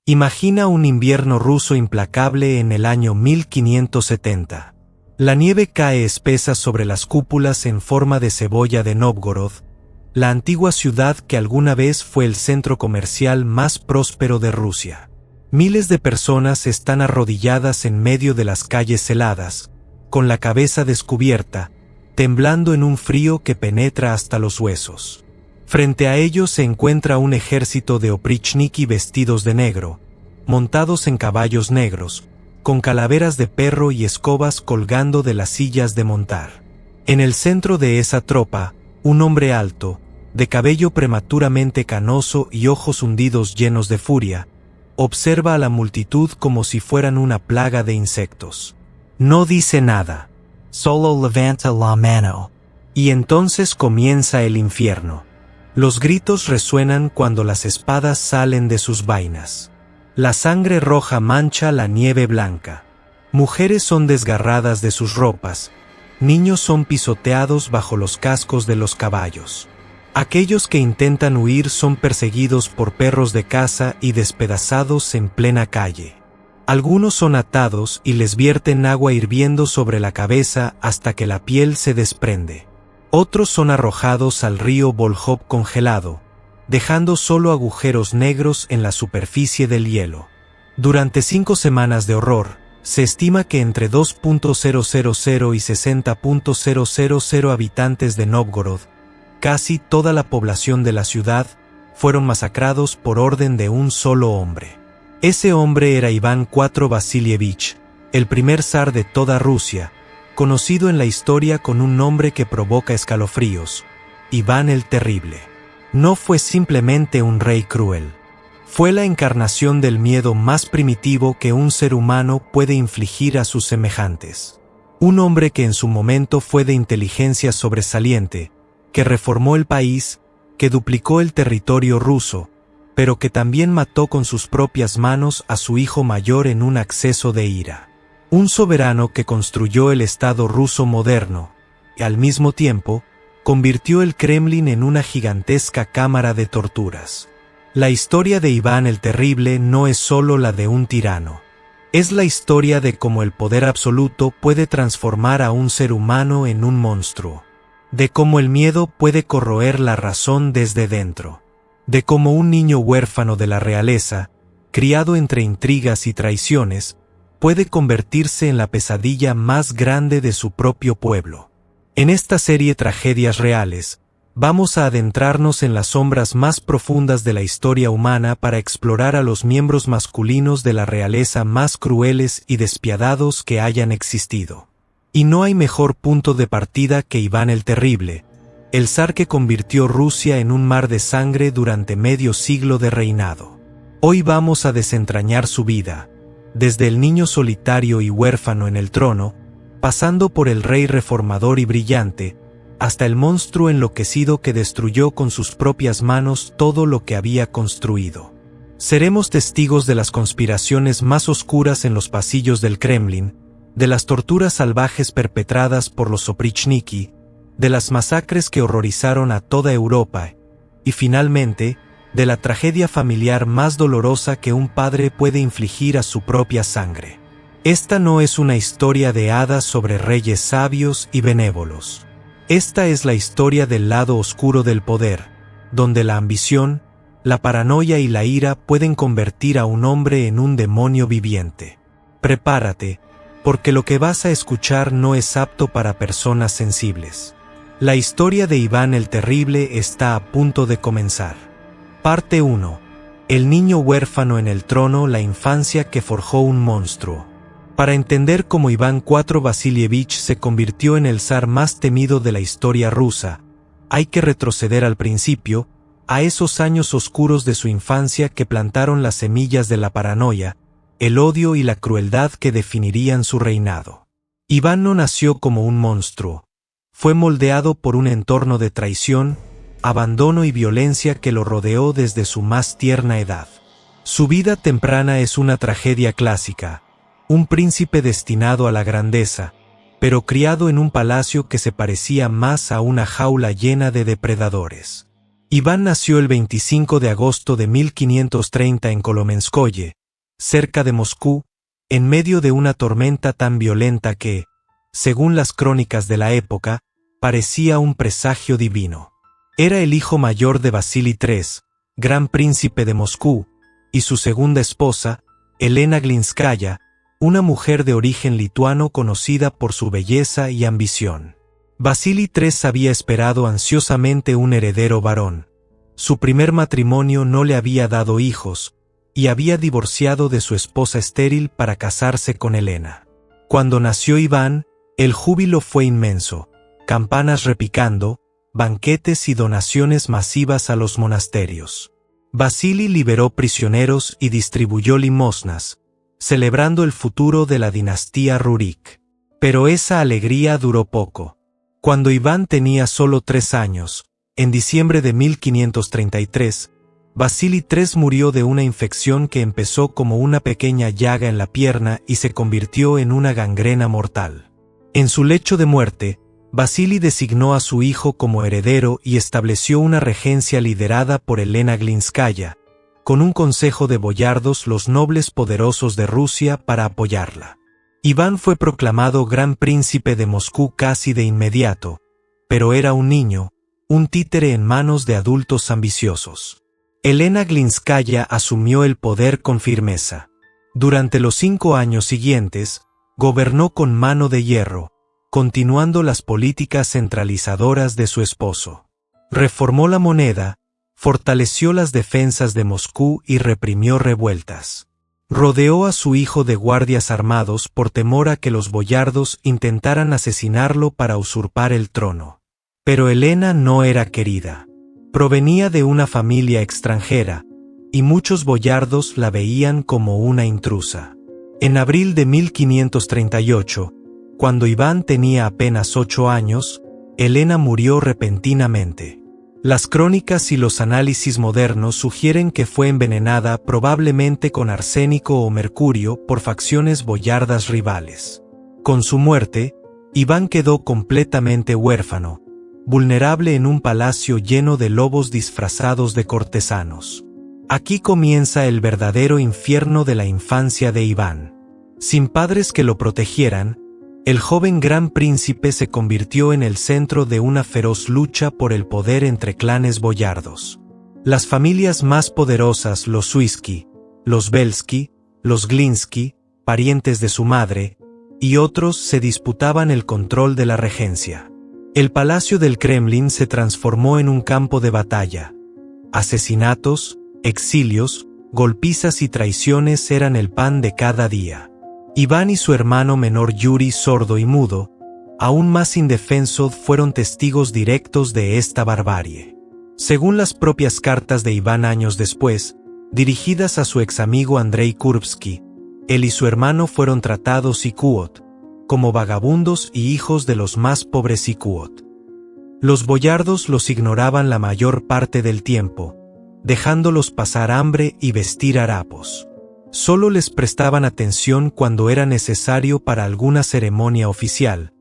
Imagina un invierno ruso implacable en el año 1570. La nieve cae espesa sobre las cúpulas en forma de cebolla de Novgorod, la antigua ciudad que alguna vez fue el centro comercial más próspero de Rusia. Miles de personas están arrodilladas en medio de las calles heladas, con la cabeza descubierta, temblando en un frío que penetra hasta los huesos. Frente a ellos se encuentra un ejército de oprichniki vestidos de negro, montados en caballos negros, con calaveras de perro y escobas colgando de las sillas de montar. En el centro de esa tropa, un hombre alto, de cabello prematuramente canoso y ojos hundidos llenos de furia, observa a la multitud como si fueran una plaga de insectos. No dice nada, solo levanta la mano. Y entonces comienza el infierno. Los gritos resuenan cuando las espadas salen de sus vainas. La sangre roja mancha la nieve blanca. Mujeres son desgarradas de sus ropas. Niños son pisoteados bajo los cascos de los caballos. Aquellos que intentan huir son perseguidos por perros de caza y despedazados en plena calle. Algunos son atados y les vierten agua hirviendo sobre la cabeza hasta que la piel se desprende. Otros son arrojados al río Volkhov congelado, dejando solo agujeros negros en la superficie del hielo. Durante 5 semanas de horror, se estima que entre 2.000 y 60.000 habitantes de Novgorod, casi toda la población de la ciudad, fueron masacrados por orden de un solo hombre. Ese hombre era Iván IV Vasilievich, el primer zar de toda Rusia, conocido en la historia con un nombre que provoca escalofríos: Iván el Terrible. No fue simplemente un rey cruel. Fue la encarnación del miedo más primitivo que un ser humano puede infligir a sus semejantes. Un hombre que en su momento fue de inteligencia sobresaliente, que reformó el país, que duplicó el territorio ruso, pero que también mató con sus propias manos a su hijo mayor en un acceso de ira. Un soberano que construyó el Estado ruso moderno, y al mismo tiempo, convirtió el Kremlin en una gigantesca cámara de torturas. La historia de Iván el Terrible no es solo la de un tirano. Es la historia de cómo el poder absoluto puede transformar a un ser humano en un monstruo. De cómo el miedo puede corroer la razón desde dentro. De cómo un niño huérfano de la realeza, criado entre intrigas y traiciones, puede convertirse en la pesadilla más grande de su propio pueblo. En esta serie Tragedias Reales, vamos a adentrarnos en las sombras más profundas de la historia humana para explorar a los miembros masculinos de la realeza más crueles y despiadados que hayan existido. Y no hay mejor punto de partida que Iván el Terrible, el zar que convirtió Rusia en un mar de sangre durante medio siglo de reinado. Hoy vamos a desentrañar su vida, desde el niño solitario y huérfano en el trono, pasando por el rey reformador y brillante, hasta el monstruo enloquecido que destruyó con sus propias manos todo lo que había construido. Seremos testigos de las conspiraciones más oscuras en los pasillos del Kremlin, de las torturas salvajes perpetradas por los oprichniki, de las masacres que horrorizaron a toda Europa, y finalmente, de la tragedia familiar más dolorosa que un padre puede infligir a su propia sangre. Esta no es una historia de hadas sobre reyes sabios y benévolos. Esta es la historia del lado oscuro del poder, donde la ambición, la paranoia y la ira pueden convertir a un hombre en un demonio viviente. Prepárate, porque lo que vas a escuchar no es apto para personas sensibles. La historia de Iván el Terrible está a punto de comenzar. Parte 1. El niño huérfano en el trono, la infancia que forjó un monstruo. Para entender cómo Iván IV Vasilievich se convirtió en el zar más temido de la historia rusa, hay que retroceder al principio, a esos años oscuros de su infancia que plantaron las semillas de la paranoia, el odio y la crueldad que definirían su reinado. Iván no nació como un monstruo. Fue moldeado por un entorno de traición, abandono y violencia que lo rodeó desde su más tierna edad. Su vida temprana es una tragedia clásica, un príncipe destinado a la grandeza, pero criado en un palacio que se parecía más a una jaula llena de depredadores. Iván nació el 25 de agosto de 1530 en Kolomenskoye, cerca de Moscú, en medio de una tormenta tan violenta que, según las crónicas de la época, parecía un presagio divino. Era el hijo mayor de Vasili III, gran príncipe de Moscú, y su segunda esposa, Elena Glinskaya, una mujer de origen lituano conocida por su belleza y ambición. Vasili III había esperado ansiosamente un heredero varón. Su primer matrimonio no le había dado hijos, y había divorciado de su esposa estéril para casarse con Elena. Cuando nació Iván, el júbilo fue inmenso, campanas repicando, banquetes y donaciones masivas a los monasterios. Vasili liberó prisioneros y distribuyó limosnas, celebrando el futuro de la dinastía Rurik. Pero esa alegría duró poco. Cuando Iván tenía solo 3 años, en diciembre de 1533, Vasili III murió de una infección que empezó como una pequeña llaga en la pierna y se convirtió en una gangrena mortal. En su lecho de muerte, Vasili designó a su hijo como heredero y estableció una regencia liderada por Elena Glinskaya, con un consejo de boyardos los nobles poderosos de Rusia para apoyarla. Iván fue proclamado gran príncipe de Moscú casi de inmediato, pero era un niño, un títere en manos de adultos ambiciosos. Elena Glinskaya asumió el poder con firmeza. Durante los 5 años siguientes, gobernó con mano de hierro, continuando las políticas centralizadoras de su esposo. Reformó la moneda, fortaleció las defensas de Moscú y reprimió revueltas. Rodeó a su hijo de guardias armados por temor a que los boyardos intentaran asesinarlo para usurpar el trono. Pero Elena no era querida. Provenía de una familia extranjera, y muchos boyardos la veían como una intrusa. En abril de 1538, cuando Iván tenía apenas 8 años, Elena murió repentinamente. Las crónicas y los análisis modernos sugieren que fue envenenada probablemente con arsénico o mercurio por facciones boyardas rivales. Con su muerte, Iván quedó completamente huérfano, vulnerable en un palacio lleno de lobos disfrazados de cortesanos. Aquí comienza el verdadero infierno de la infancia de Iván. Sin padres que lo protegieran, el joven gran príncipe se convirtió en el centro de una feroz lucha por el poder entre clanes boyardos. Las familias más poderosas, los Suisky, los Belsky, los Glinsky, parientes de su madre, y otros se disputaban el control de la regencia. El palacio del Kremlin se transformó en un campo de batalla. Asesinatos, exilios, golpizas y traiciones eran el pan de cada día. Iván y su hermano menor Yuri, sordo y mudo, aún más indefenso, fueron testigos directos de esta barbarie. Según las propias cartas de Iván años después, dirigidas a su ex amigo Andrei Kurbsky, él y su hermano fueron tratados Sikuot, como vagabundos y hijos de los más pobres Sikuot. Los boyardos los ignoraban la mayor parte del tiempo, dejándolos pasar hambre y vestir harapos. Solo les prestaban atención cuando era necesario para alguna ceremonia oficial,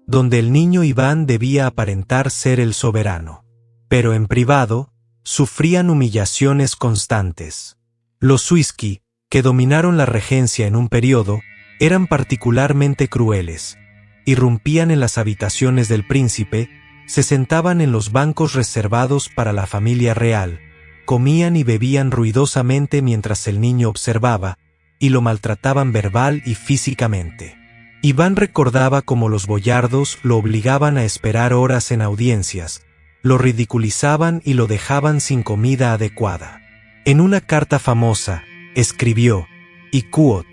donde el niño Iván debía aparentar ser el soberano. Pero en privado, sufrían humillaciones constantes. Los Suisky, que dominaron la regencia en un periodo, eran particularmente crueles. Irrumpían en las habitaciones del príncipe, se sentaban en los bancos reservados para la familia real, comían y bebían ruidosamente mientras el niño observaba, y lo maltrataban verbal y físicamente. Iván recordaba cómo los boyardos lo obligaban a esperar horas en audiencias, lo ridiculizaban y lo dejaban sin comida adecuada. En una carta famosa, escribió: Ikuot,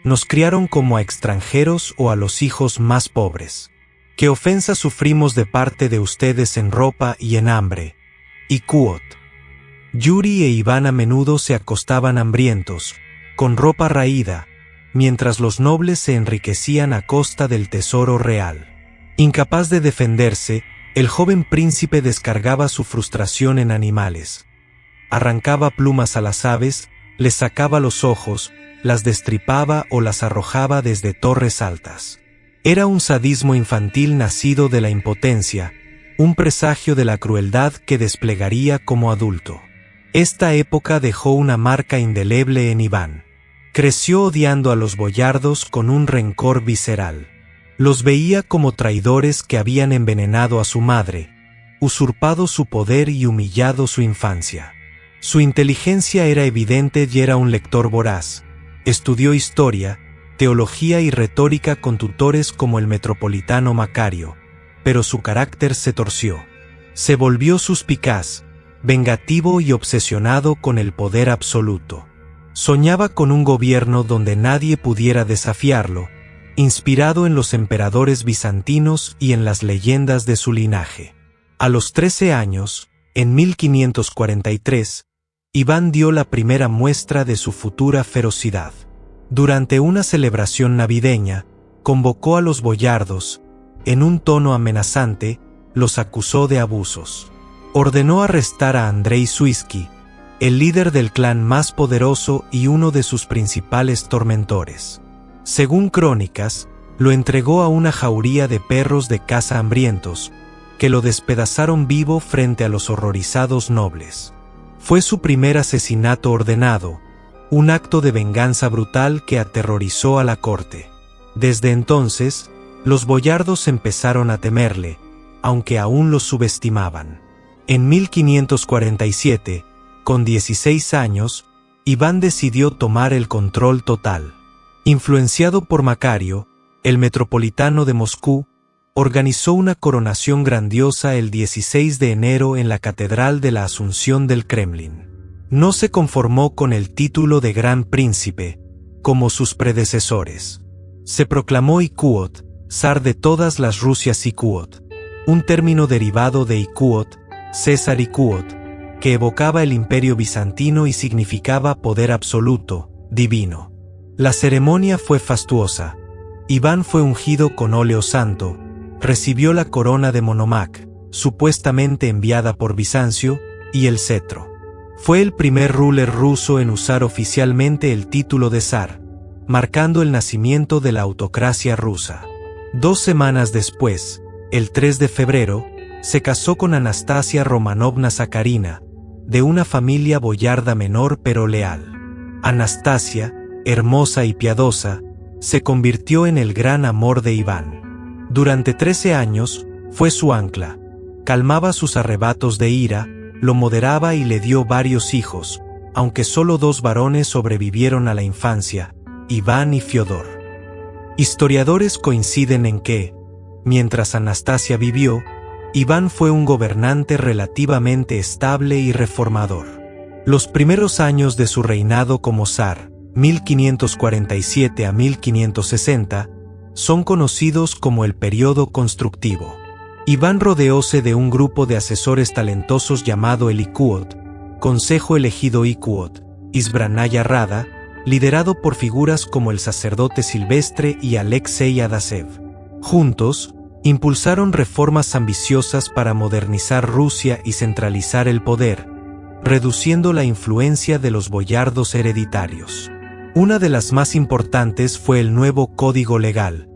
nos criaron como a extranjeros o a los hijos más pobres. ¿Qué ofensa sufrimos de parte de ustedes en ropa y en hambre? Ikuot. Yuri e Iván a menudo se acostaban hambrientos, con ropa raída, mientras los nobles se enriquecían a costa del tesoro real. Incapaz de defenderse, el joven príncipe descargaba su frustración en animales. Arrancaba plumas a las aves, les sacaba los ojos, las destripaba o las arrojaba desde torres altas. Era un sadismo infantil nacido de la impotencia, un presagio de la crueldad que desplegaría como adulto. Esta época dejó una marca indeleble en Iván. Creció odiando a los boyardos con un rencor visceral. Los veía como traidores que habían envenenado a su madre, usurpado su poder y humillado su infancia. Su inteligencia era evidente y era un lector voraz. Estudió historia, teología y retórica con tutores como el metropolitano Macario, pero su carácter se torció. Se volvió suspicaz, vengativo y obsesionado con el poder absoluto. Soñaba con un gobierno donde nadie pudiera desafiarlo, inspirado en los emperadores bizantinos y en las leyendas de su linaje. A los 13 años, en 1543, Iván dio la primera muestra de su futura ferocidad. Durante una celebración navideña, convocó a los boyardos, en un tono amenazante, los acusó de abusos. Ordenó arrestar a Andrei Suisky, el líder del clan más poderoso y uno de sus principales tormentores. Según crónicas, lo entregó a una jauría de perros de caza hambrientos, que lo despedazaron vivo frente a los horrorizados nobles. Fue su primer asesinato ordenado, un acto de venganza brutal que aterrorizó a la corte. Desde entonces, los boyardos empezaron a temerle, aunque aún los subestimaban. En 1547, con 16 años, Iván decidió tomar el control total. Influenciado por Macario, el metropolitano de Moscú, organizó una coronación grandiosa el 16 de enero en la Catedral de la Asunción del Kremlin. No se conformó con el título de Gran Príncipe, como sus predecesores. Se proclamó Ikuot, zar de todas las Rusias Ikuot, un término derivado de Ikuot, César Ikuot, que evocaba el imperio bizantino y significaba poder absoluto, divino. La ceremonia fue fastuosa. Iván fue ungido con óleo santo, recibió la corona de Monomac, supuestamente enviada por Bizancio, y el cetro. Fue el primer ruler ruso en usar oficialmente el título de zar, marcando el nacimiento de la autocracia rusa. 2 semanas después, el 3 de febrero, se casó con Anastasia Romanovna Zakharina, de una familia boyarda menor pero leal. Anastasia, hermosa y piadosa, se convirtió en el gran amor de Iván. Durante 13 años, fue su ancla, calmaba sus arrebatos de ira, lo moderaba y le dio varios hijos, aunque solo 2 varones sobrevivieron a la infancia, Iván y Fiodor. Historiadores coinciden en que, mientras Anastasia vivió, Iván fue un gobernante relativamente estable y reformador. Los primeros años de su reinado como zar, 1547 a 1560, son conocidos como el periodo constructivo. Iván rodeóse de un grupo de asesores talentosos llamado el Ikuot, Consejo Elegido Ikuot, Izbranaya Rada, liderado por figuras como el sacerdote Silvestre y Alexei Adasev. Juntos, impulsaron reformas ambiciosas para modernizar Rusia y centralizar el poder, reduciendo la influencia de los boyardos hereditarios. Una de las más importantes fue el nuevo Código Legal,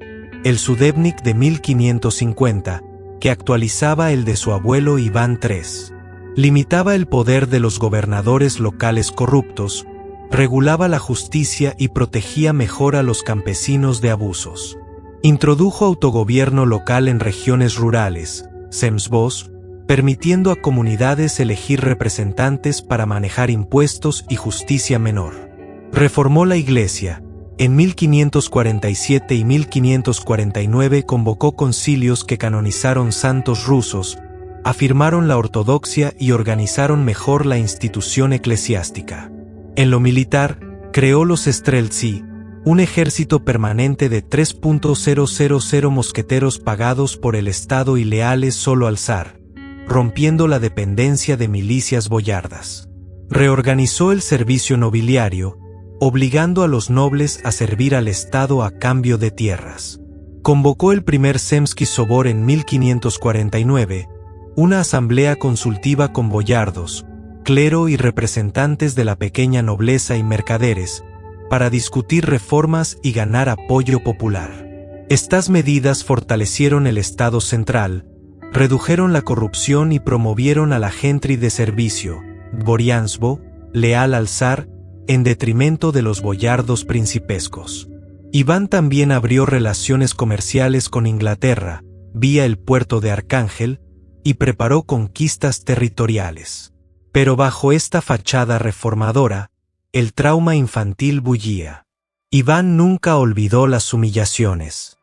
el Sudebnik de 1550, que actualizaba el de su abuelo Iván III. Limitaba el poder de los gobernadores locales corruptos, regulaba la justicia y protegía mejor a los campesinos de abusos. Introdujo autogobierno local en regiones rurales, Zemstvos, permitiendo a comunidades elegir representantes para manejar impuestos y justicia menor. Reformó la Iglesia. En 1547 y 1549 convocó concilios que canonizaron santos rusos, afirmaron la ortodoxia y organizaron mejor la institución eclesiástica. En lo militar, creó los Streltsí, un ejército permanente de 3.000 mosqueteros pagados por el Estado y leales solo al zar, rompiendo la dependencia de milicias boyardas. Reorganizó el servicio nobiliario, obligando a los nobles a servir al Estado a cambio de tierras. Convocó el primer Zemsky Sobor en 1549, una asamblea consultiva con boyardos, clero y representantes de la pequeña nobleza y mercaderes, para discutir reformas y ganar apoyo popular. Estas medidas fortalecieron el Estado central, Redujeron la corrupción y promovieron a la gentry de servicio, dvorianstvo, leal al zar, en detrimento de los boyardos principescos. Iván también abrió relaciones comerciales con Inglaterra, vía el puerto de Arcángel, y preparó conquistas territoriales. Pero bajo esta fachada reformadora, el trauma infantil bullía. Iván nunca olvidó las humillaciones.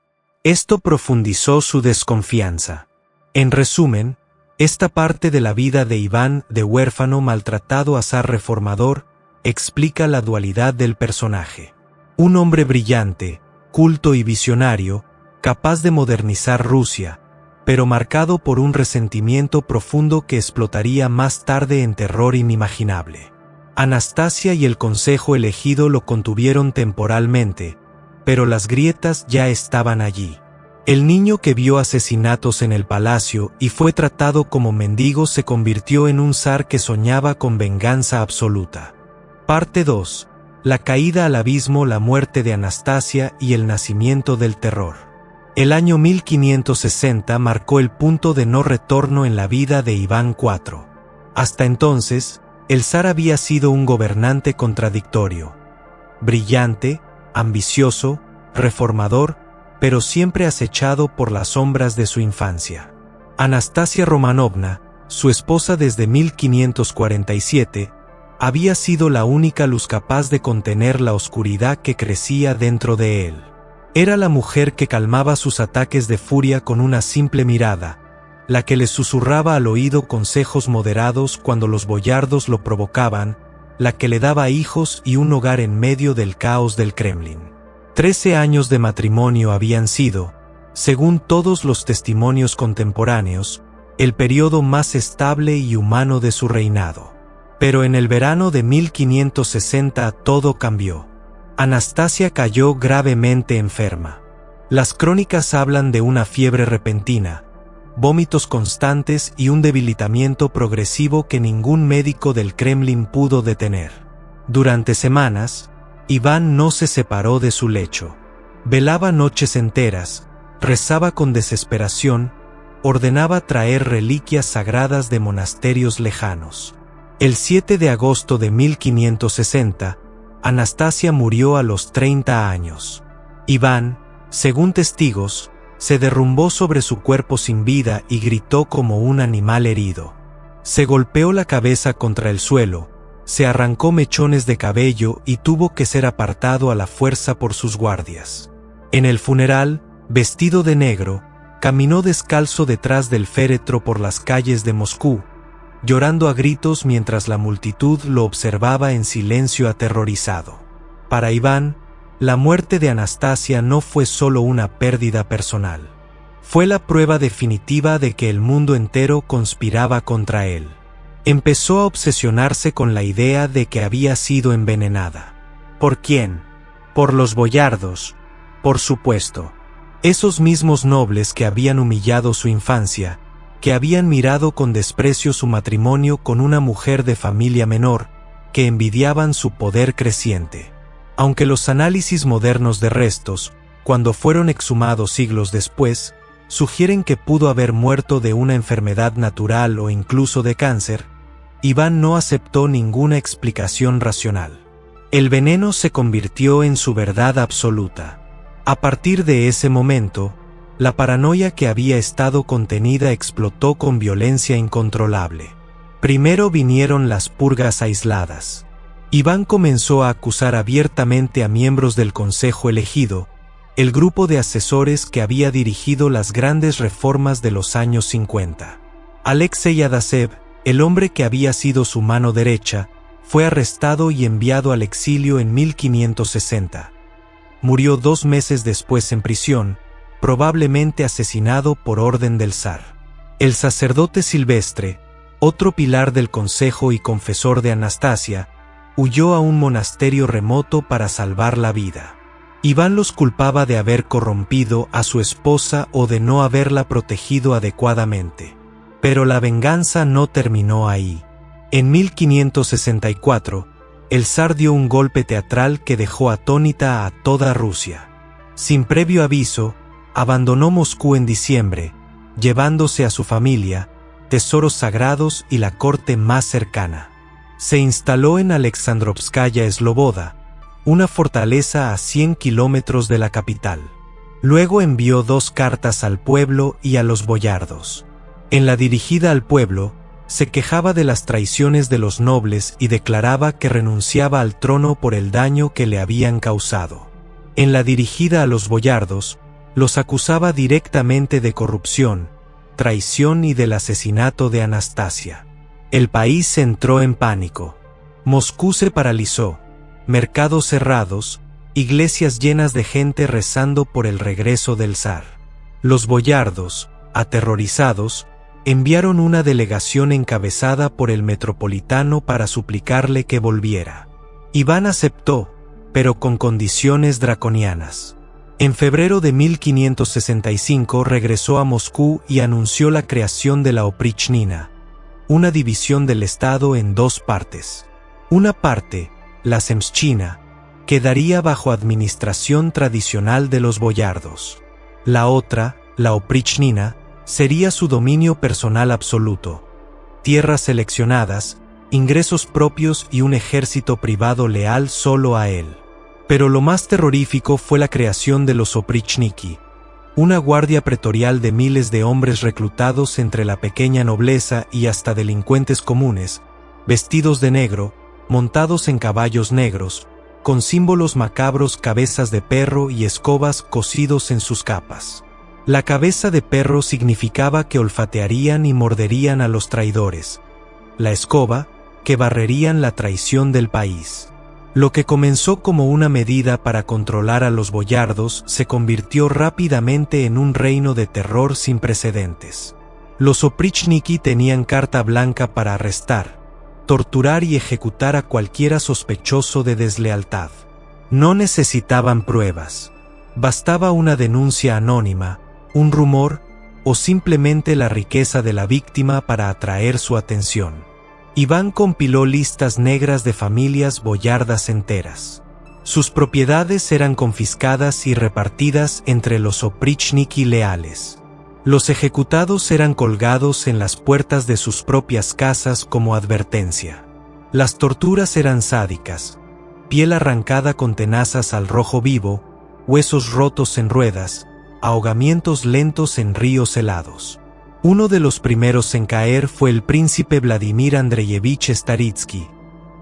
Esto profundizó su desconfianza. En resumen, esta parte de la vida de Iván, de huérfano maltratado a zar reformador, explica la dualidad del personaje. Un hombre brillante, culto y visionario, capaz de modernizar Rusia, pero marcado por un resentimiento profundo que explotaría más tarde en terror inimaginable. Anastasia y el consejo elegido lo contuvieron temporalmente, pero las grietas ya estaban allí. El niño que vio asesinatos en el palacio y fue tratado como mendigo se convirtió en un zar que soñaba con venganza absoluta. Parte 2. La caída al abismo, la muerte de Anastasia y el nacimiento del terror. El año 1560 marcó el punto de no retorno en la vida de Iván IV. Hasta entonces, el zar había sido un gobernante contradictorio. Brillante, ambicioso, reformador, pero siempre acechado por las sombras de su infancia. Anastasia Romanovna, su esposa desde 1547, había sido la única luz capaz de contener la oscuridad que crecía dentro de él. Era la mujer que calmaba sus ataques de furia con una simple mirada, la que le susurraba al oído consejos moderados cuando los boyardos lo provocaban, la que le daba hijos y un hogar en medio del caos del Kremlin. 13 años de matrimonio habían sido, según todos los testimonios contemporáneos, el periodo más estable y humano de su reinado. Pero en el verano de 1560 todo cambió. Anastasia cayó gravemente enferma. Las crónicas hablan de una fiebre repentina, vómitos constantes y un debilitamiento progresivo que ningún médico del Kremlin pudo detener. Durante semanas, Iván no se separó de su lecho. Velaba noches enteras, rezaba con desesperación, ordenaba traer reliquias sagradas de monasterios lejanos. El 7 de agosto de 1560, Anastasia murió a los 30 años. Iván, según testigos, se derrumbó sobre su cuerpo sin vida y gritó como un animal herido. Se golpeó la cabeza contra el suelo, se arrancó mechones de cabello y tuvo que ser apartado a la fuerza por sus guardias. En el funeral, vestido de negro, caminó descalzo detrás del féretro por las calles de Moscú, llorando a gritos mientras la multitud lo observaba en silencio aterrorizado. Para Iván, la muerte de Anastasia no fue solo una pérdida personal. Fue la prueba definitiva de que el mundo entero conspiraba contra él. Empezó a obsesionarse con la idea de que había sido envenenada. ¿Por quién? Por los boyardos, por supuesto. Esos mismos nobles que habían humillado su infancia, que habían mirado con desprecio su matrimonio con una mujer de familia menor, que envidiaban su poder creciente. Aunque los análisis modernos de restos, cuando fueron exhumados siglos después, sugieren que pudo haber muerto de una enfermedad natural o incluso de cáncer, Iván no aceptó ninguna explicación racional. El veneno se convirtió en su verdad absoluta. A partir de ese momento, la paranoia que había estado contenida explotó con violencia incontrolable. Primero vinieron las purgas aisladas. Iván comenzó a acusar abiertamente a miembros del Consejo elegido, el grupo de asesores que había dirigido las grandes reformas de los años 50. Alexei Adasev, el hombre que había sido su mano derecha, fue arrestado y enviado al exilio en 1560. Murió 2 meses después en prisión, probablemente asesinado por orden del zar. El sacerdote Silvestre, otro pilar del consejo y confesor de Anastasia, huyó a un monasterio remoto para salvar la vida. Iván los culpaba de haber corrompido a su esposa o de no haberla protegido adecuadamente. Pero la venganza no terminó ahí. En 1564, el zar dio un golpe teatral que dejó atónita a toda Rusia. Sin previo aviso, abandonó Moscú en diciembre, llevándose a su familia, tesoros sagrados y la corte más cercana. Se instaló en Alexandrovskaya Sloboda, una fortaleza a 100 kilómetros de la capital. Luego envió 2 cartas al pueblo y a los boyardos. En la dirigida al pueblo, se quejaba de las traiciones de los nobles y declaraba que renunciaba al trono por el daño que le habían causado. En la dirigida a los boyardos, los acusaba directamente de corrupción, traición y del asesinato de Anastasia. El país entró en pánico. Moscú se paralizó, mercados cerrados, iglesias llenas de gente rezando por el regreso del zar. Los boyardos, aterrorizados, enviaron una delegación encabezada por el metropolitano para suplicarle que volviera. Iván aceptó, pero con condiciones draconianas. En febrero de 1565 regresó a Moscú y anunció la creación de la Oprichnina, una división del Estado en 2 partes. Una parte, la Zemschina, quedaría bajo administración tradicional de los boyardos. La otra, la Oprichnina, sería su dominio personal absoluto. Tierras seleccionadas, ingresos propios y un ejército privado leal solo a él. Pero lo más terrorífico fue la creación de los Oprichniki, una guardia pretorial de miles de hombres reclutados entre la pequeña nobleza y hasta delincuentes comunes, vestidos de negro, montados en caballos negros, con símbolos macabros, cabezas de perro y escobas cosidos en sus capas. La cabeza de perro significaba que olfatearían y morderían a los traidores. La escoba, que barrerían la traición del país. Lo que comenzó como una medida para controlar a los boyardos se convirtió rápidamente en un reino de terror sin precedentes. Los Oprichniki tenían carta blanca para arrestar, torturar y ejecutar a cualquiera sospechoso de deslealtad. No necesitaban pruebas. Bastaba una denuncia anónima, un rumor o simplemente la riqueza de la víctima para atraer su atención. Iván compiló listas negras de familias boyardas enteras. Sus propiedades eran confiscadas y repartidas entre los Oprichniki leales. Los ejecutados eran colgados en las puertas de sus propias casas como advertencia. Las torturas eran sádicas: piel arrancada con tenazas al rojo vivo, huesos rotos en ruedas, ahogamientos lentos en ríos helados. Uno de los primeros en caer fue el príncipe Vladimir Andreyevich Staritsky,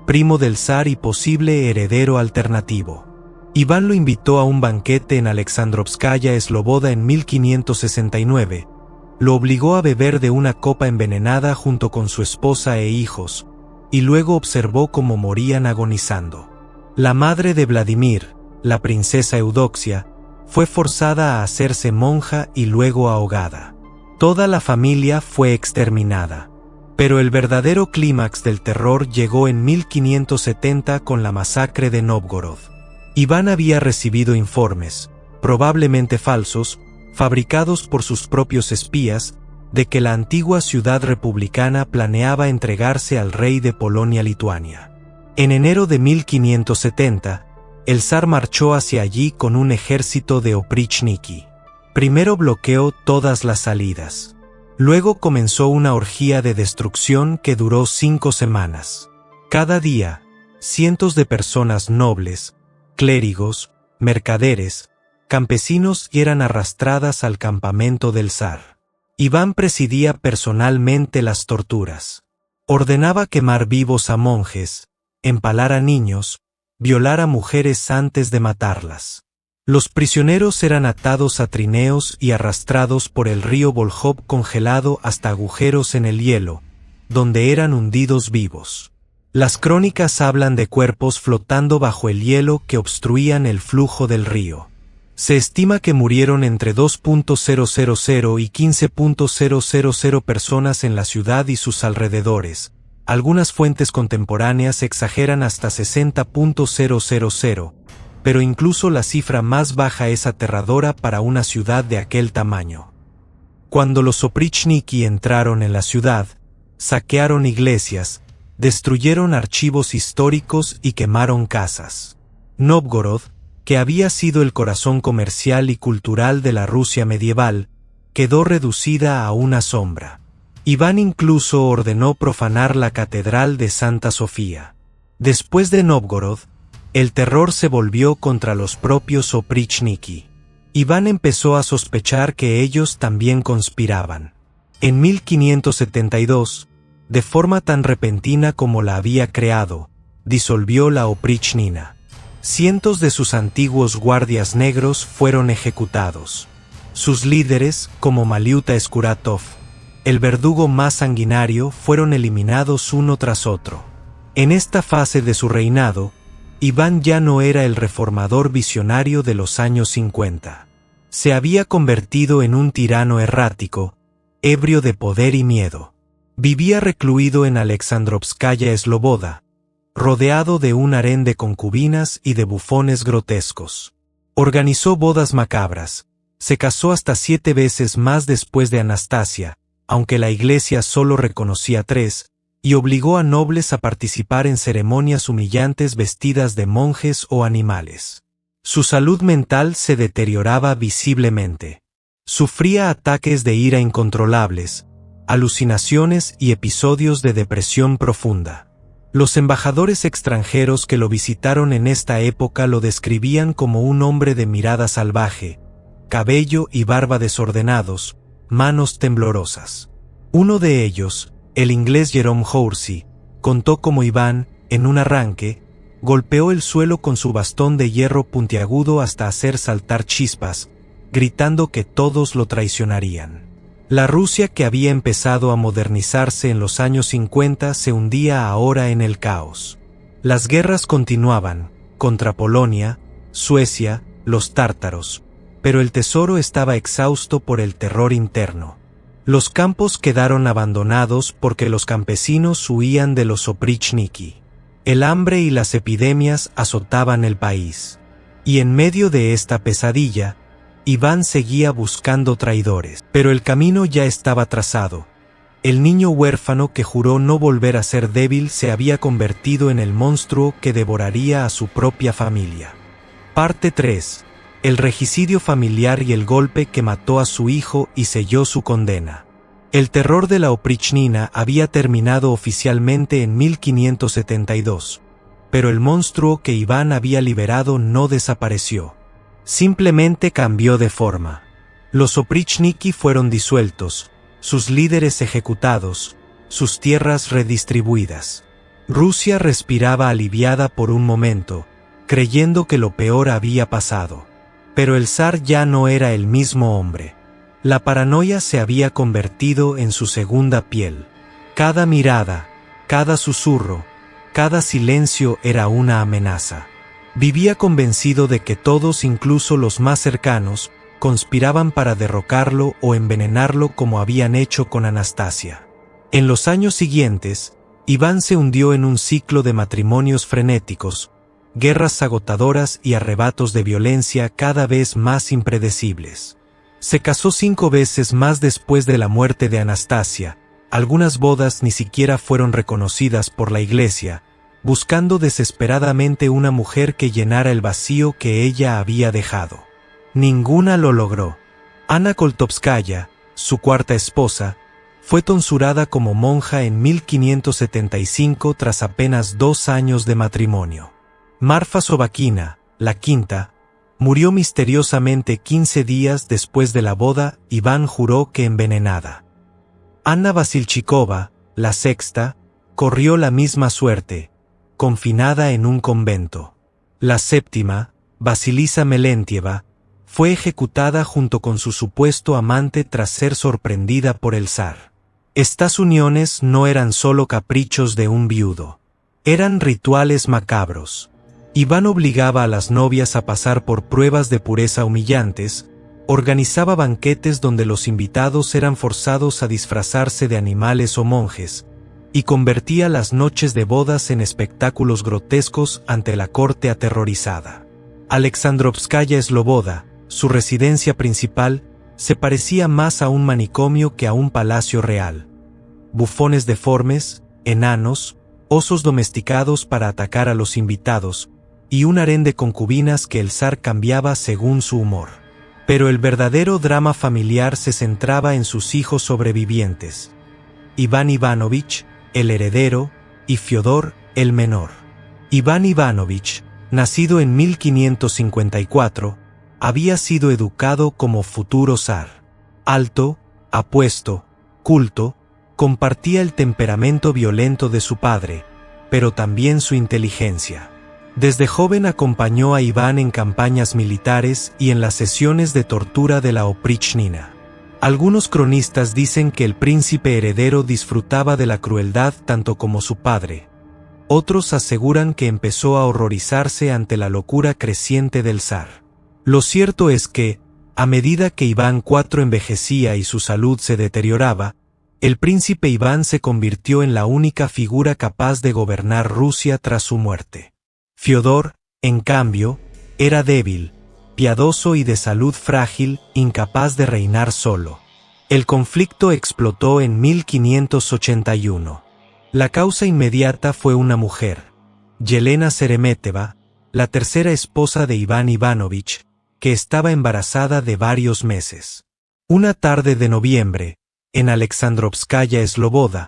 primo del zar y posible heredero alternativo. Iván lo invitó a un banquete en Alexandrovskaya Sloboda en 1569, lo obligó a beber de una copa envenenada junto con su esposa e hijos, y luego observó cómo morían agonizando. La madre de Vladimir, la princesa Eudoxia, fue forzada a hacerse monja y luego ahogada. Toda la familia fue exterminada. Pero el verdadero clímax del terror llegó en 1570 con la masacre de Nóvgorod. Iván había recibido informes, probablemente falsos, fabricados por sus propios espías, de que la antigua ciudad republicana planeaba entregarse al rey de Polonia-Lituania. En enero de 1570, el zar marchó hacia allí con un ejército de Oprichniki. Primero bloqueó todas las salidas. Luego comenzó una orgía de destrucción que duró 5 semanas. Cada día, cientos de personas nobles, clérigos, mercaderes, campesinos eran arrastradas al campamento del zar. Iván presidía personalmente las torturas. Ordenaba quemar vivos a monjes, empalar a niños, violar a mujeres antes de matarlas. Los prisioneros eran atados a trineos y arrastrados por el río Volkhov congelado hasta agujeros en el hielo, donde eran hundidos vivos. Las crónicas hablan de cuerpos flotando bajo el hielo que obstruían el flujo del río. Se estima que murieron entre 2.000 y 15.000 personas en la ciudad y sus alrededores. Algunas fuentes contemporáneas exageran hasta 60.000. Pero incluso la cifra más baja es aterradora para una ciudad de aquel tamaño. Cuando los Oprichniki entraron en la ciudad, saquearon iglesias, destruyeron archivos históricos y quemaron casas. Nóvgorod, que había sido el corazón comercial y cultural de la Rusia medieval, quedó reducida a una sombra. Iván incluso ordenó profanar la catedral de Santa Sofía. Después de Nóvgorod, el terror se volvió contra los propios opríchniki. Iván empezó a sospechar que ellos también conspiraban. En 1572, de forma tan repentina como la había creado, disolvió la Oprichnina. Cientos de sus antiguos guardias negros fueron ejecutados. Sus líderes, como Maliuta Skuratov, el verdugo más sanguinario, fueron eliminados uno tras otro. En esta fase de su reinado, Iván ya no era el reformador visionario de los años 50. Se había convertido en un tirano errático, ebrio de poder y miedo. Vivía recluido en Alexandrovskaya Sloboda, rodeado de un harén de concubinas y de bufones grotescos. Organizó bodas macabras, se casó hasta 7 veces más después de Anastasia, aunque la iglesia solo reconocía 3, y obligó a nobles a participar en ceremonias humillantes vestidas de monjes o animales. Su salud mental se deterioraba visiblemente. Sufría ataques de ira incontrolables, alucinaciones y episodios de depresión profunda. Los embajadores extranjeros que lo visitaron en esta época lo describían como un hombre de mirada salvaje, cabello y barba desordenados, manos temblorosas. Uno de ellos, el inglés Jerome Horsey, contó cómo Iván, en un arranque, golpeó el suelo con su bastón de hierro puntiagudo hasta hacer saltar chispas, gritando que todos lo traicionarían. La Rusia que había empezado a modernizarse en los años 50 se hundía ahora en el caos. Las guerras continuaban, contra Polonia, Suecia, los tártaros, pero el tesoro estaba exhausto por el terror interno. Los campos quedaron abandonados porque los campesinos huían de los opríchniki. El hambre y las epidemias azotaban el país. Y en medio de esta pesadilla, Iván seguía buscando traidores, pero el camino ya estaba trazado. El niño huérfano que juró no volver a ser débil se había convertido en el monstruo que devoraría a su propia familia. Parte 3. El regicidio familiar y el golpe que mató a su hijo y selló su condena. El terror de la Oprichnina había terminado oficialmente en 1572, pero el monstruo que Iván había liberado no desapareció. Simplemente cambió de forma. Los opríchniki fueron disueltos, sus líderes ejecutados, sus tierras redistribuidas. Rusia respiraba aliviada por un momento, creyendo que lo peor había pasado. Pero el zar ya no era el mismo hombre. La paranoia se había convertido en su segunda piel. Cada mirada, cada susurro, cada silencio era una amenaza. Vivía convencido de que todos, incluso los más cercanos, conspiraban para derrocarlo o envenenarlo como habían hecho con Anastasia. En los años siguientes, Iván se hundió en un ciclo de matrimonios frenéticos, guerras agotadoras y arrebatos de violencia cada vez más impredecibles. Se casó 5 veces más después de la muerte de Anastasia, algunas bodas ni siquiera fueron reconocidas por la iglesia, buscando desesperadamente una mujer que llenara el vacío que ella había dejado. Ninguna lo logró. Ana Koltovskaya, su cuarta esposa, fue tonsurada como monja en 1575 tras apenas 2 años de matrimonio. Marfa Sobakina, la quinta, murió misteriosamente 15 días después de la boda. Iván juró que envenenada. Anna Vasilchikova, la sexta, corrió la misma suerte, confinada en un convento. La séptima, Vasilisa Melentieva, fue ejecutada junto con su supuesto amante tras ser sorprendida por el zar. Estas uniones no eran solo caprichos de un viudo, eran rituales macabros. Iván obligaba a las novias a pasar por pruebas de pureza humillantes, organizaba banquetes donde los invitados eran forzados a disfrazarse de animales o monjes, y convertía las noches de bodas en espectáculos grotescos ante la corte aterrorizada. Alexandrovskaya Sloboda, su residencia principal, se parecía más a un manicomio que a un palacio real. Bufones deformes, enanos, osos domesticados para atacar a los invitados, y un harén de concubinas que el zar cambiaba según su humor. Pero el verdadero drama familiar se centraba en sus hijos sobrevivientes: Iván Ivanovich, el heredero, y Fiodor, el menor. Iván Ivanovich, nacido en 1554, había sido educado como futuro zar. Alto, apuesto, culto, compartía el temperamento violento de su padre, pero también su inteligencia. Desde joven acompañó a Iván en campañas militares y en las sesiones de tortura de la Oprichnina. Algunos cronistas dicen que el príncipe heredero disfrutaba de la crueldad tanto como su padre. Otros aseguran que empezó a horrorizarse ante la locura creciente del zar. Lo cierto es que, a medida que Iván IV envejecía y su salud se deterioraba, el príncipe Iván se convirtió en la única figura capaz de gobernar Rusia tras su muerte. Fiodor, en cambio, era débil, piadoso y de salud frágil, incapaz de reinar solo. El conflicto explotó en 1581. La causa inmediata fue una mujer, Yelena Sheremeteva, la tercera esposa de Iván Ivanovich, que estaba embarazada de varios meses. Una tarde de noviembre, en Alexandrovskaya Sloboda,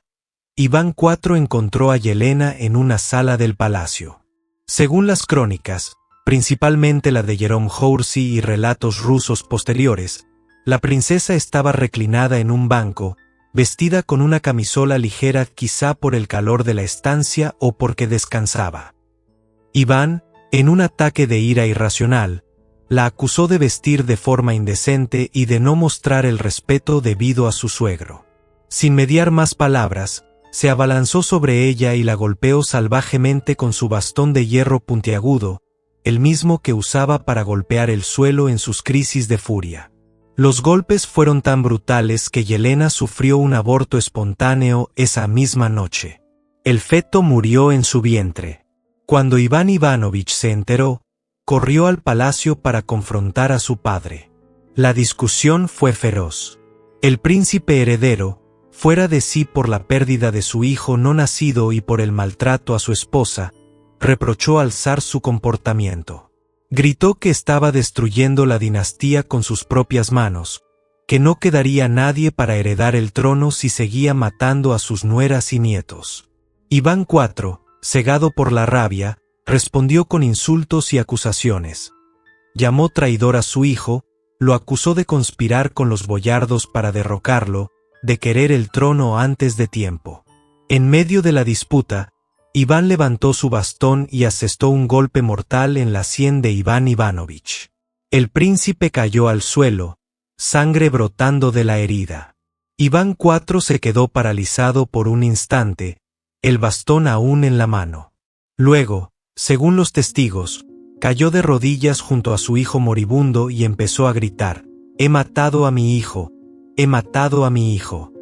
Iván IV encontró a Yelena en una sala del palacio. Según las crónicas, principalmente la de Jerome Horsey y relatos rusos posteriores, la princesa estaba reclinada en un banco, vestida con una camisola ligera, quizá por el calor de la estancia o porque descansaba. Iván, en un ataque de ira irracional, la acusó de vestir de forma indecente y de no mostrar el respeto debido a su suegro. Sin mediar más palabras, se abalanzó sobre ella y la golpeó salvajemente con su bastón de hierro puntiagudo, el mismo que usaba para golpear el suelo en sus crisis de furia. Los golpes fueron tan brutales que Yelena sufrió un aborto espontáneo esa misma noche. El feto murió en su vientre. Cuando Iván Ivanovich se enteró, corrió al palacio para confrontar a su padre. La discusión fue feroz. El príncipe heredero, fuera de sí por la pérdida de su hijo no nacido y por el maltrato a su esposa, reprochó al zar su comportamiento. Gritó que estaba destruyendo la dinastía con sus propias manos, que no quedaría nadie para heredar el trono si seguía matando a sus nueras y nietos. Iván IV, cegado por la rabia, respondió con insultos y acusaciones. Llamó traidor a su hijo, lo acusó de conspirar con los boyardos para derrocarlo, de querer el trono antes de tiempo. En medio de la disputa, Iván levantó su bastón y asestó un golpe mortal en la sien de Iván Ivanovich. El príncipe cayó al suelo, sangre brotando de la herida. Iván IV se quedó paralizado por un instante, el bastón aún en la mano. Luego, según los testigos, cayó de rodillas junto a su hijo moribundo y empezó a gritar: «He matado a mi hijo, he matado a mi hijo».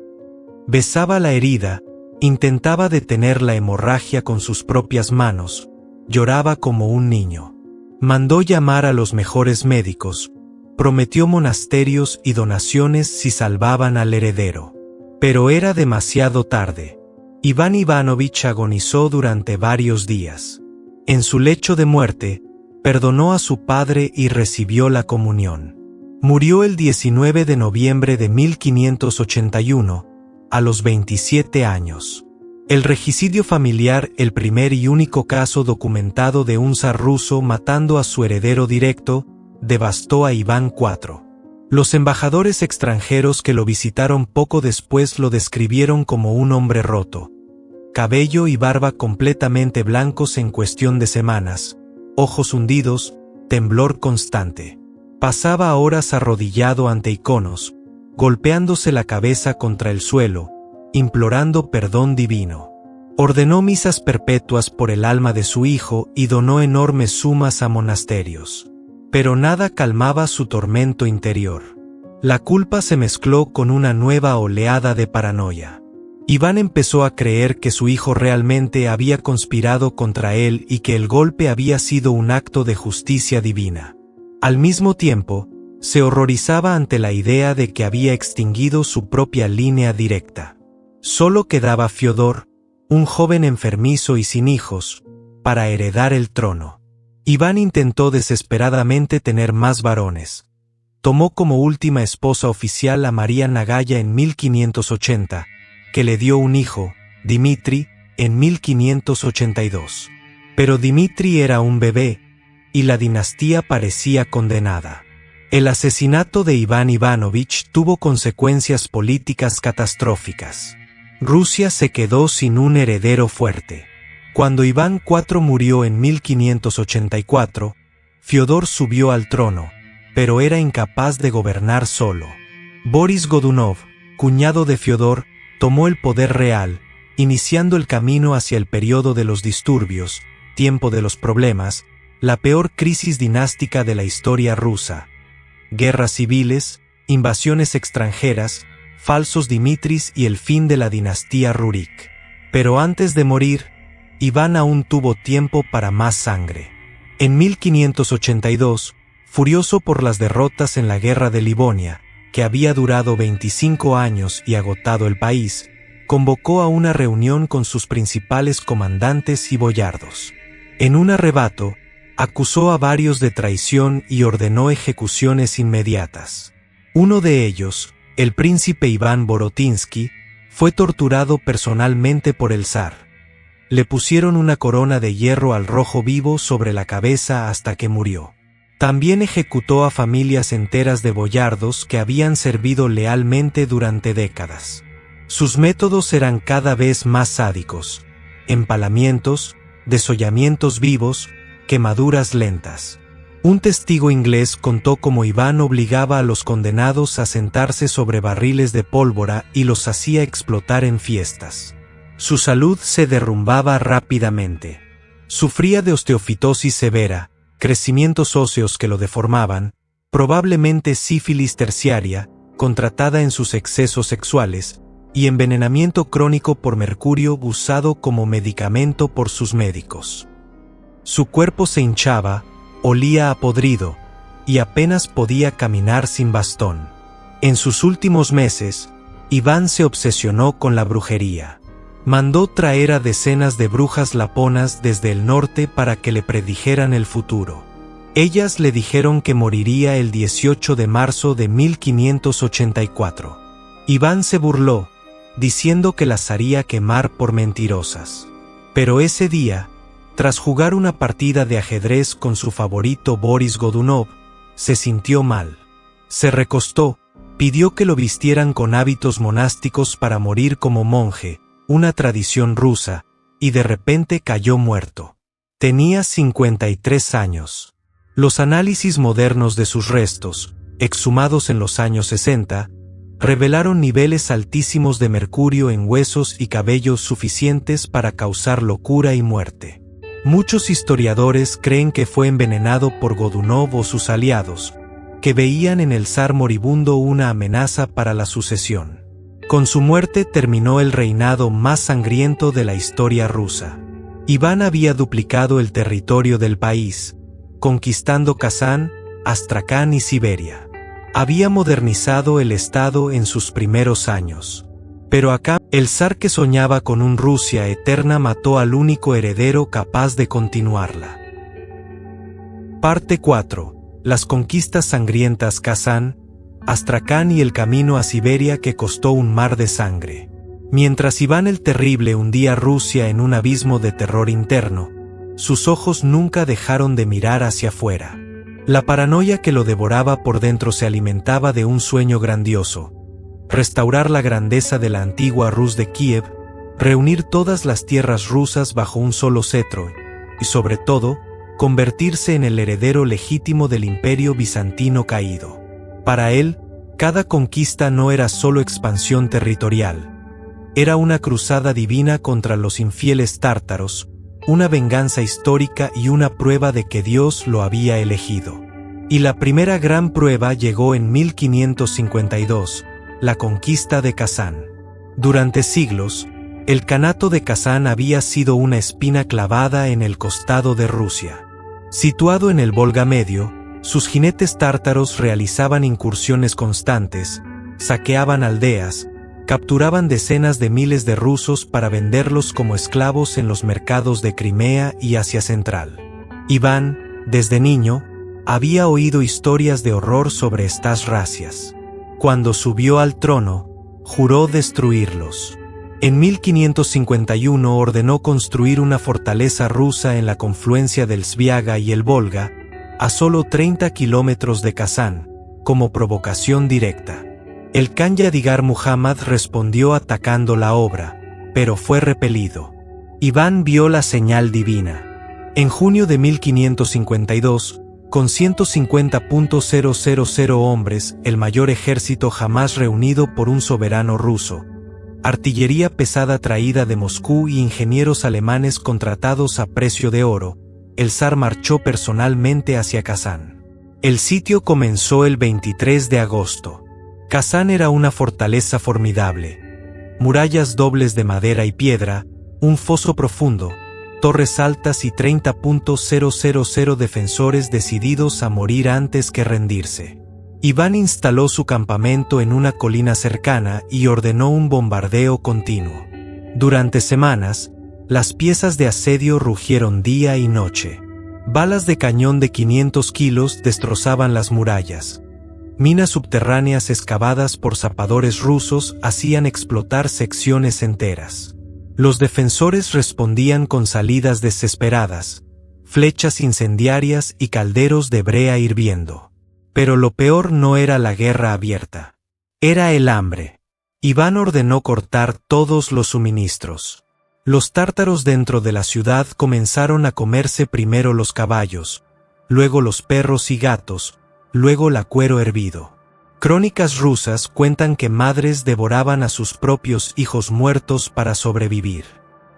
Besaba la herida, intentaba detener la hemorragia con sus propias manos, lloraba como un niño. Mandó llamar a los mejores médicos, prometió monasterios y donaciones si salvaban al heredero. Pero era demasiado tarde. Iván Ivanovich agonizó durante varios días. En su lecho de muerte, perdonó a su padre y recibió la comunión. Murió el 19 de noviembre de 1581, a los 27 años. El regicidio familiar, el primer y único caso documentado de un zar ruso matando a su heredero directo, devastó a Iván IV. Los embajadores extranjeros que lo visitaron poco después lo describieron como un hombre roto. Cabello y barba completamente blancos en cuestión de semanas, ojos hundidos, temblor constante. Pasaba horas arrodillado ante iconos, golpeándose la cabeza contra el suelo, implorando perdón divino. Ordenó misas perpetuas por el alma de su hijo y donó enormes sumas a monasterios. Pero nada calmaba su tormento interior. La culpa se mezcló con una nueva oleada de paranoia. Iván empezó a creer que su hijo realmente había conspirado contra él y que el golpe había sido un acto de justicia divina. Al mismo tiempo, se horrorizaba ante la idea de que había extinguido su propia línea directa. Solo quedaba Fiodor, un joven enfermizo y sin hijos, para heredar el trono. Iván intentó desesperadamente tener más varones. tomó como última esposa oficial a María Nagaya en 1580, que le dio un hijo, Dmitri, en 1582. Pero Dmitri era un bebé, y la dinastía parecía condenada. El asesinato de Iván Ivanovich tuvo consecuencias políticas catastróficas. Rusia se quedó sin un heredero fuerte. Cuando Iván IV murió en 1584, Fiodor subió al trono, pero era incapaz de gobernar solo. Boris Godunov, cuñado de Fiodor, tomó el poder real, iniciando el camino hacia el periodo de los disturbios, tiempo de los problemas, la peor crisis dinástica de la historia rusa. Guerras civiles, invasiones extranjeras, falsos Dimitris y el fin de la dinastía Rurik. Pero antes de morir, Iván aún tuvo tiempo para más sangre. En 1582, furioso por las derrotas en la guerra de Livonia, que había durado 25 años y agotado el país, convocó a una reunión con sus principales comandantes y boyardos. En un arrebato, acusó a varios de traición y ordenó ejecuciones inmediatas. Uno de ellos, el príncipe Iván Borotinsky, fue torturado personalmente por el zar. Le pusieron una corona de hierro al rojo vivo sobre la cabeza hasta que murió. También ejecutó a familias enteras de boyardos que habían servido lealmente durante décadas. Sus métodos eran cada vez más sádicos: empalamientos, desollamientos vivos, quemaduras lentas. Un testigo inglés contó cómo Iván obligaba a los condenados a sentarse sobre barriles de pólvora y los hacía explotar en fiestas. Su salud se derrumbaba rápidamente. Sufría de osteofitosis severa, crecimientos óseos que lo deformaban, probablemente sífilis terciaria, contratada en sus excesos sexuales, y envenenamiento crónico por mercurio usado como medicamento por sus médicos. Su cuerpo se hinchaba, olía a podrido, y apenas podía caminar sin bastón. En sus últimos meses, Iván se obsesionó con la brujería. Mandó traer a decenas de brujas laponas desde el norte para que le predijeran el futuro. Ellas le dijeron que moriría el 18 de marzo de 1584. Iván se burló, diciendo que las haría quemar por mentirosas. Pero ese día, tras jugar una partida de ajedrez con su favorito Boris Godunov, se sintió mal. Se recostó, pidió que lo vistieran con hábitos monásticos para morir como monje, una tradición rusa, y de repente cayó muerto. Tenía 53 años. Los análisis modernos de sus restos, exhumados en los años 60, revelaron niveles altísimos de mercurio en huesos y cabellos suficientes para causar locura y muerte. Muchos historiadores creen que fue envenenado por Godunov o sus aliados, que veían en el zar moribundo una amenaza para la sucesión. Con su muerte terminó el reinado más sangriento de la historia rusa. Iván había duplicado el territorio del país, conquistando Kazán, Astracán y Siberia. Había modernizado el estado en sus primeros años. Pero acá, el zar que soñaba con un Rusia eterna mató al único heredero capaz de continuarla. Parte 4. Las conquistas sangrientas: Kazán, Astracán y el camino a Siberia que costó un mar de sangre. Mientras Iván el Terrible hundía Rusia en un abismo de terror interno, sus ojos nunca dejaron de mirar hacia afuera. La paranoia que lo devoraba por dentro se alimentaba de un sueño grandioso: restaurar la grandeza de la antigua Rus de Kiev, reunir todas las tierras rusas bajo un solo cetro, y sobre todo, convertirse en el heredero legítimo del imperio bizantino caído. Para él, cada conquista no era solo expansión territorial. Era una cruzada divina contra los infieles tártaros, una venganza histórica y una prueba de que Dios lo había elegido. Y la primera gran prueba llegó en 1552, la conquista de Kazán. Durante siglos, el Kanato de Kazán había sido una espina clavada en el costado de Rusia. Situado en el Volga medio, sus jinetes tártaros realizaban incursiones constantes, saqueaban aldeas, capturaban decenas de miles de rusos para venderlos como esclavos en los mercados de Crimea y Asia Central. Iván, desde niño, había oído historias de horror sobre estas razzias. Cuando subió al trono, juró destruirlos. En 1551 ordenó construir una fortaleza rusa en la confluencia del Sviaga y el Volga, a solo 30 kilómetros de Kazán, como provocación directa. El Khan Yadigar Muhammad respondió atacando la obra, pero fue repelido. Iván vio la señal divina. En junio de 1552, con 150.000 hombres, el mayor ejército jamás reunido por un soberano ruso, artillería pesada traída de Moscú y ingenieros alemanes contratados a precio de oro, el zar marchó personalmente hacia Kazán. El sitio comenzó el 23 de agosto. Kazán era una fortaleza formidable. Murallas dobles de madera y piedra, un foso profundo, torres altas y 30.000 defensores decididos a morir antes que rendirse. Iván instaló su campamento en una colina cercana y ordenó un bombardeo continuo. Durante semanas, las piezas de asedio rugieron día y noche. Balas de cañón de 500 kilos destrozaban las murallas. Minas subterráneas excavadas por zapadores rusos hacían explotar secciones enteras. Los defensores respondían con salidas desesperadas, flechas incendiarias y calderos de brea hirviendo. Pero lo peor no era la guerra abierta. Era el hambre. Iván ordenó cortar todos los suministros. Los tártaros dentro de la ciudad comenzaron a comerse primero los caballos, luego los perros y gatos, luego la cuero hervido. Crónicas rusas cuentan que madres devoraban a sus propios hijos muertos para sobrevivir.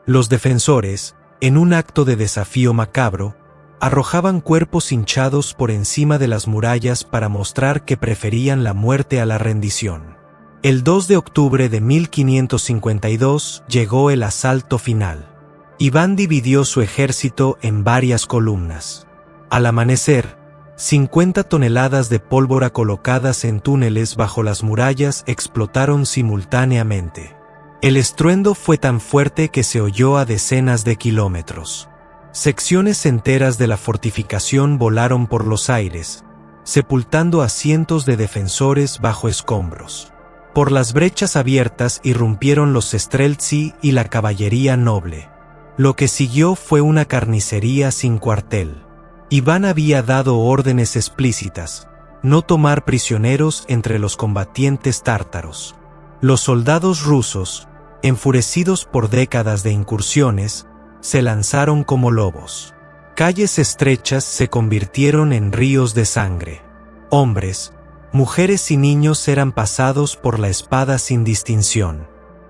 Los defensores, en un acto de desafío macabro, arrojaban cuerpos hinchados por encima de las murallas para mostrar que preferían la muerte a la rendición. El 2 de octubre de 1552 llegó el asalto final. Iván dividió su ejército en varias columnas. Al amanecer, 50 toneladas de pólvora colocadas en túneles bajo las murallas explotaron simultáneamente. El estruendo fue tan fuerte que se oyó a decenas de kilómetros. Secciones enteras de la fortificación volaron por los aires, sepultando a cientos de defensores bajo escombros. Por las brechas abiertas irrumpieron los streltsí y la caballería noble. Lo que siguió fue una carnicería sin cuartel. Iván había dado órdenes explícitas: no tomar prisioneros entre los combatientes tártaros. Los soldados rusos, enfurecidos por décadas de incursiones, se lanzaron como lobos. Calles estrechas se convirtieron en ríos de sangre. Hombres, mujeres y niños eran pasados por la espada sin distinción.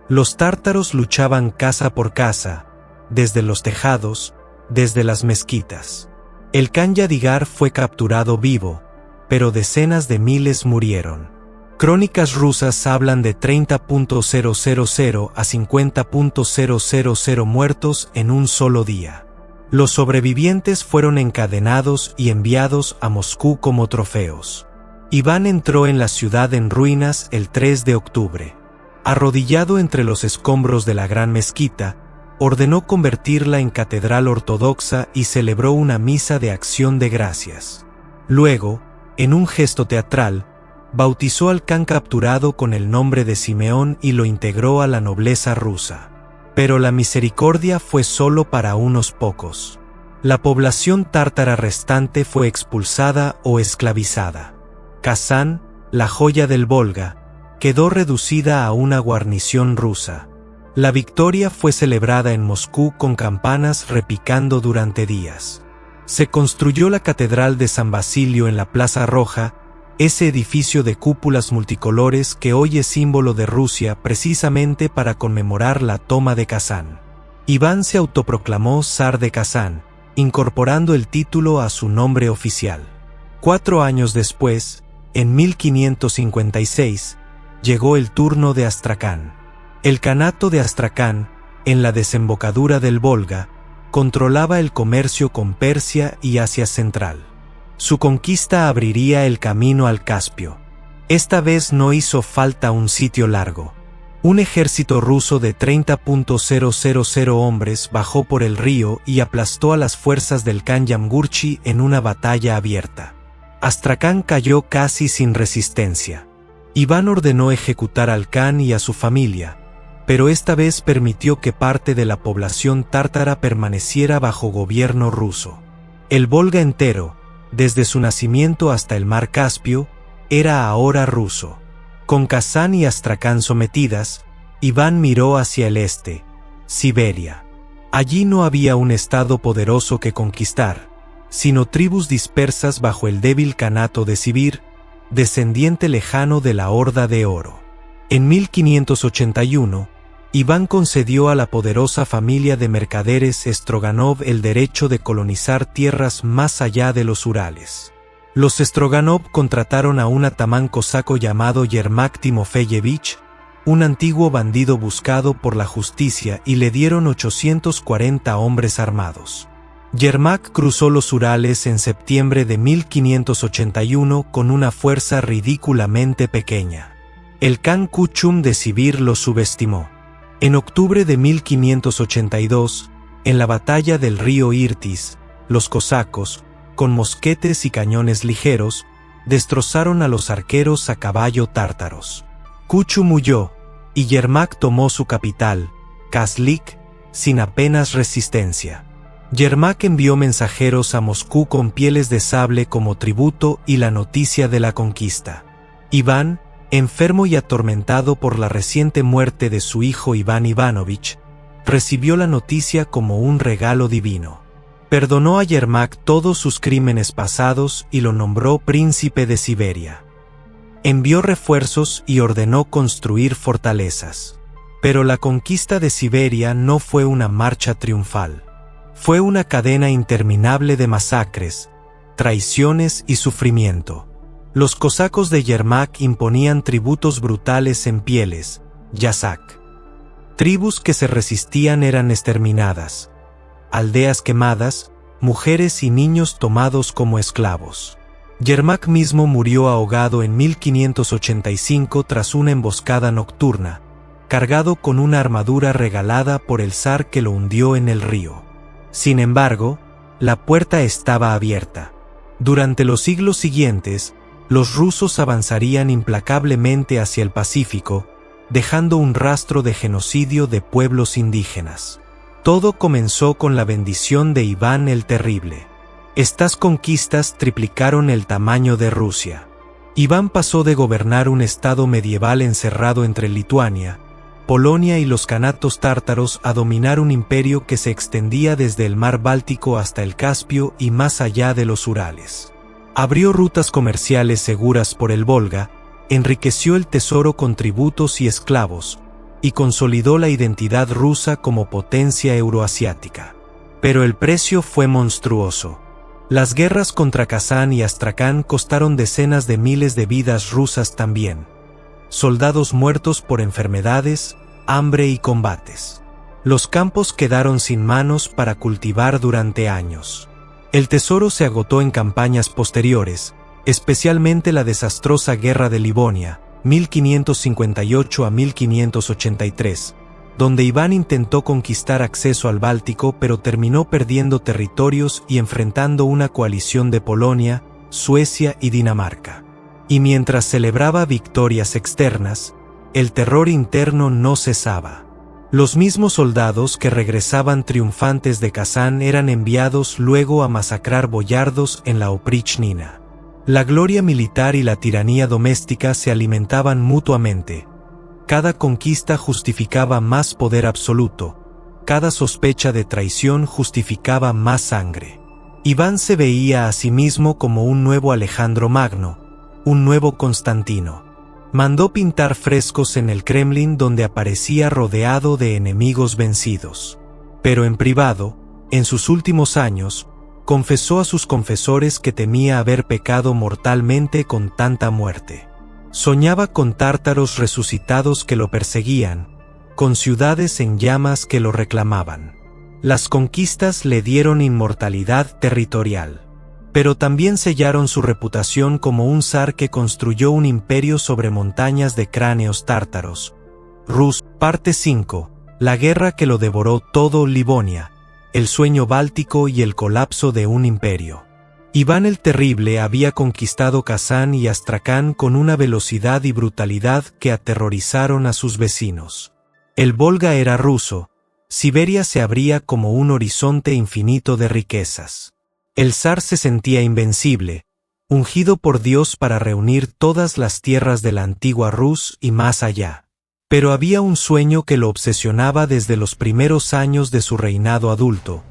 Los tártaros luchaban casa por casa, desde los tejados, desde las mezquitas. El Khan Yadigar fue capturado vivo, pero decenas de miles murieron. Crónicas rusas hablan de 30.000 a 50.000 muertos en un solo día. Los sobrevivientes fueron encadenados y enviados a Moscú como trofeos. Iván entró en la ciudad en ruinas el 3 de octubre. Arrodillado entre los escombros de la gran mezquita, ordenó convertirla en catedral ortodoxa y celebró una misa de acción de gracias. Luego, en un gesto teatral, bautizó al Khan capturado con el nombre de Simeón y lo integró a la nobleza rusa. Pero la misericordia fue solo para unos pocos. La población tártara restante fue expulsada o esclavizada. Kazán, la joya del Volga, quedó reducida a una guarnición rusa. La victoria fue celebrada en Moscú con campanas repicando durante días. Se construyó la Catedral de San Basilio en la Plaza Roja, ese edificio de cúpulas multicolores que hoy es símbolo de Rusia precisamente para conmemorar la toma de Kazán. Iván se autoproclamó zar de Kazán, incorporando el título a su nombre oficial. 4 años después, en 1556, llegó el turno de Astracán. El Kanato de Astracán, en la desembocadura del Volga, controlaba el comercio con Persia y Asia Central. Su conquista abriría el camino al Caspio. Esta vez no hizo falta un sitio largo. Un ejército ruso de 30.000 hombres bajó por el río y aplastó a las fuerzas del Khan Jamgurchi en una batalla abierta. Astracán cayó casi sin resistencia. Iván ordenó ejecutar al Khan y a su familia, pero esta vez permitió que parte de la población tártara permaneciera bajo gobierno ruso. El Volga entero, desde su nacimiento hasta el mar Caspio, era ahora ruso. Con Kazán y Astracán sometidas, Iván miró hacia el este, Siberia. Allí no había un estado poderoso que conquistar, sino tribus dispersas bajo el débil kanato de Sibir, descendiente lejano de la Horda de Oro. En 1581, Iván concedió a la poderosa familia de mercaderes Stroganov el derecho de colonizar tierras más allá de los Urales. Los Stroganov contrataron a un atamán cosaco llamado Yermak Timofeyevich, un antiguo bandido buscado por la justicia, y le dieron 840 hombres armados. Yermak cruzó los Urales en septiembre de 1581 con una fuerza ridículamente pequeña. El Khan Kuchum de Sibir lo subestimó. En octubre de 1582, en la batalla del río Irtis, los cosacos, con mosquetes y cañones ligeros, destrozaron a los arqueros a caballo tártaros. Kuchum huyó, y Yermak tomó su capital, Kazlik, sin apenas resistencia. Yermak envió mensajeros a Moscú con pieles de sable como tributo y la noticia de la conquista. Iván, enfermo y atormentado por la reciente muerte de su hijo Iván Ivanovich, recibió la noticia como un regalo divino. Perdonó a Yermak todos sus crímenes pasados y lo nombró príncipe de Siberia. Envió refuerzos y ordenó construir fortalezas. Pero la conquista de Siberia no fue una marcha triunfal. Fue una cadena interminable de masacres, traiciones y sufrimiento. Los cosacos de Yermak imponían tributos brutales en pieles, yazak. Tribus que se resistían eran exterminadas. Aldeas quemadas, mujeres y niños tomados como esclavos. Yermak mismo murió ahogado en 1585 tras una emboscada nocturna, cargado con una armadura regalada por el zar que lo hundió en el río. Sin embargo, la puerta estaba abierta. Durante los siglos siguientes, los rusos avanzarían implacablemente hacia el Pacífico, dejando un rastro de genocidio de pueblos indígenas. Todo comenzó con la bendición de Iván el Terrible. Estas conquistas triplicaron el tamaño de Rusia. Iván pasó de gobernar un estado medieval encerrado entre Lituania, Polonia y los kanatos tártaros a dominar un imperio que se extendía desde el mar Báltico hasta el Caspio y más allá de los Urales. Abrió rutas comerciales seguras por el Volga, enriqueció el tesoro con tributos y esclavos, y consolidó la identidad rusa como potencia euroasiática. Pero el precio fue monstruoso. Las guerras contra Kazán y Astracán costaron decenas de miles de vidas rusas también. Soldados muertos por enfermedades, hambre y combates. Los campos quedaron sin manos para cultivar durante años. El tesoro se agotó en campañas posteriores, especialmente la desastrosa Guerra de Livonia, 1558 a 1583, donde Iván intentó conquistar acceso al Báltico pero terminó perdiendo territorios y enfrentando una coalición de Polonia, Suecia y Dinamarca. Y mientras celebraba victorias externas, el terror interno no cesaba. Los mismos soldados que regresaban triunfantes de Kazán eran enviados luego a masacrar boyardos en la Oprichnina. La gloria militar y la tiranía doméstica se alimentaban mutuamente. Cada conquista justificaba más poder absoluto, cada sospecha de traición justificaba más sangre. Iván se veía a sí mismo como un nuevo Alejandro Magno, un nuevo Constantino. Mandó pintar frescos en el Kremlin donde aparecía rodeado de enemigos vencidos. Pero en privado, en sus últimos años, confesó a sus confesores que temía haber pecado mortalmente con tanta muerte. Soñaba con tártaros resucitados que lo perseguían, con ciudades en llamas que lo reclamaban. Las conquistas le dieron inmortalidad territorial, pero también sellaron su reputación como un zar que construyó un imperio sobre montañas de cráneos tártaros. Rus, parte 5, la guerra que lo devoró todo Livonia, el sueño báltico y el colapso de un imperio. Iván el Terrible había conquistado Kazán y Astracán con una velocidad y brutalidad que aterrorizaron a sus vecinos. El Volga era ruso, Siberia se abría como un horizonte infinito de riquezas. El zar se sentía invencible, ungido por Dios para reunir todas las tierras de la antigua Rus y más allá. Pero había un sueño que lo obsesionaba desde los primeros años de su reinado adulto: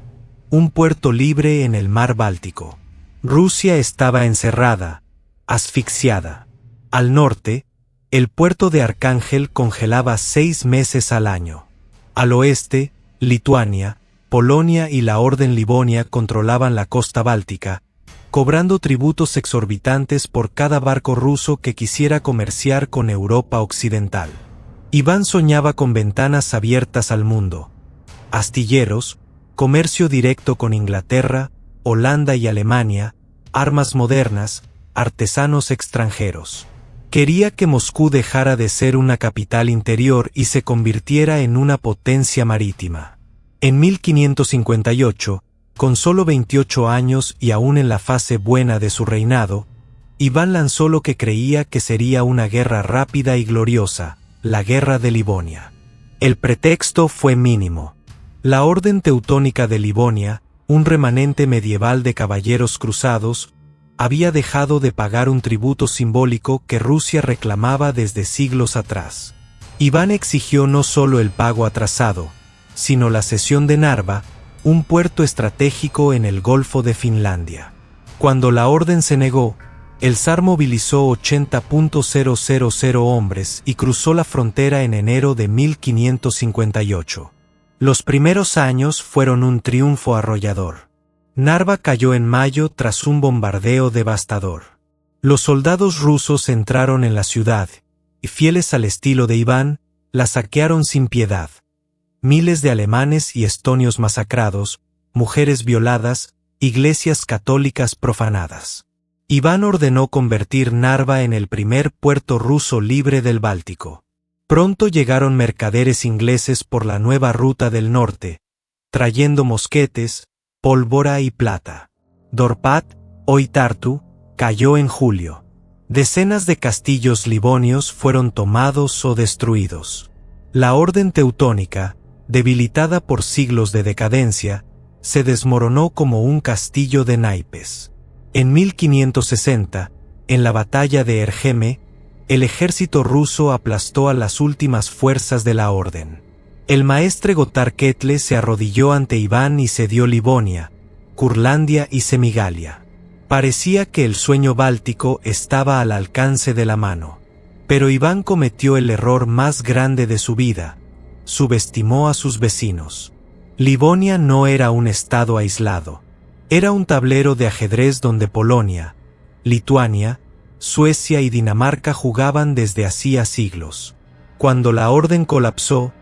un puerto libre en el mar Báltico. Rusia estaba encerrada, asfixiada. Al norte, el puerto de Arcángel congelaba 6 meses al año. Al oeste, Lituania, Polonia y la Orden Livonia controlaban la costa báltica, cobrando tributos exorbitantes por cada barco ruso que quisiera comerciar con Europa occidental. Iván soñaba con ventanas abiertas al mundo, astilleros, comercio directo con Inglaterra, Holanda y Alemania, armas modernas, artesanos extranjeros. Quería que Moscú dejara de ser una capital interior y se convirtiera en una potencia marítima. En 1558, con solo 28 años y aún en la fase buena de su reinado, Iván lanzó lo que creía que sería una guerra rápida y gloriosa, la Guerra de Livonia. El pretexto fue mínimo. La Orden Teutónica de Livonia, un remanente medieval de caballeros cruzados, había dejado de pagar un tributo simbólico que Rusia reclamaba desde siglos atrás. Iván exigió no solo el pago atrasado, sino la cesión de Narva, un puerto estratégico en el Golfo de Finlandia. Cuando la orden se negó, el zar movilizó 80.000 hombres y cruzó la frontera en enero de 1558. Los primeros años fueron un triunfo arrollador. Narva cayó en mayo tras un bombardeo devastador. Los soldados rusos entraron en la ciudad, y fieles al estilo de Iván, la saquearon sin piedad. Miles de alemanes y estonios masacrados, mujeres violadas, iglesias católicas profanadas. Iván ordenó convertir Narva en el primer puerto ruso libre del Báltico. Pronto llegaron mercaderes ingleses por la nueva ruta del norte, trayendo mosquetes, pólvora y plata. Dorpat, hoy Tartu, cayó en julio. Decenas de castillos livonios fueron tomados o destruidos. La orden teutónica, debilitada por siglos de decadencia, se desmoronó como un castillo de naipes. En 1560, en la batalla de Ergeme, el ejército ruso aplastó a las últimas fuerzas de la orden. El maestre Gotthard Kettler se arrodilló ante Iván y cedió Livonia, Curlandia y Semigalia. Parecía que el sueño báltico estaba al alcance de la mano. Pero Iván cometió el error más grande de su vida: subestimó a sus vecinos. Livonia no era un estado aislado. Era un tablero de ajedrez donde Polonia, Lituania, Suecia y Dinamarca jugaban desde hacía siglos. Cuando la orden colapsó,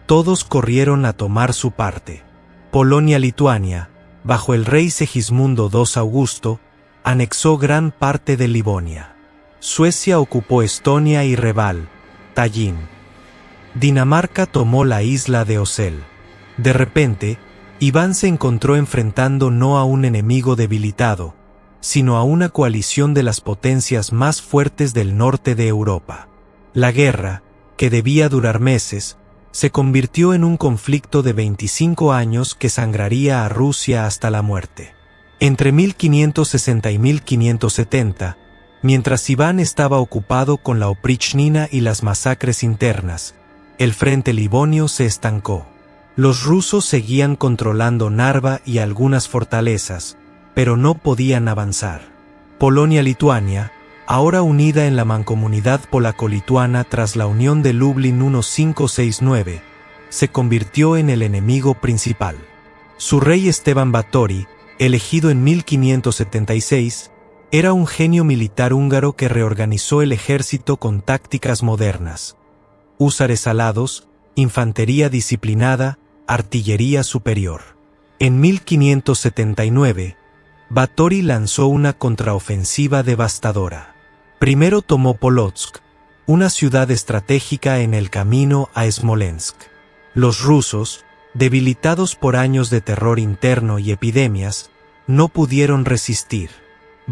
todos corrieron a tomar su parte. Polonia-Lituania, bajo el rey Segismundo II Augusto, anexó gran parte de Livonia. Suecia ocupó Estonia y Reval, Tallinn. Dinamarca tomó la isla de Osel. De repente, Iván se encontró enfrentando no a un enemigo debilitado, sino a una coalición de las potencias más fuertes del norte de Europa. La guerra, que debía durar meses, se convirtió en un conflicto de 25 años que sangraría a Rusia hasta la muerte. Entre 1560 y 1570, mientras Iván estaba ocupado con la oprichnina y las masacres internas, el frente livonio se estancó. Los rusos seguían controlando Narva y algunas fortalezas, pero no podían avanzar. Polonia-Lituania, ahora unida en la mancomunidad polaco-lituana tras la unión de Lublin 1569, se convirtió en el enemigo principal. Su rey Esteban Báthory, elegido en 1576, era un genio militar húngaro que reorganizó el ejército con tácticas modernas: húsares alados, infantería disciplinada, artillería superior. En 1579, Báthory lanzó una contraofensiva devastadora. Primero tomó Polotsk, una ciudad estratégica en el camino a Smolensk. Los rusos, debilitados por años de terror interno y epidemias, no pudieron resistir.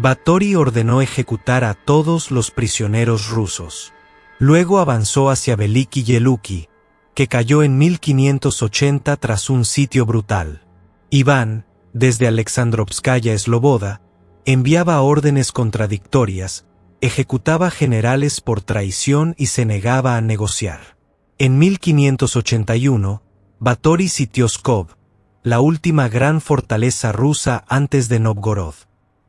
Báthory ordenó ejecutar a todos los prisioneros rusos. Luego avanzó hacia Veliki Yeluki, que cayó en 1580 tras un sitio brutal. Iván, desde Alexandrovskaya Sloboda, enviaba órdenes contradictorias, ejecutaba generales por traición y se negaba a negociar. En 1581, Báthory sitió Pskov, la última gran fortaleza rusa antes de Novgorod.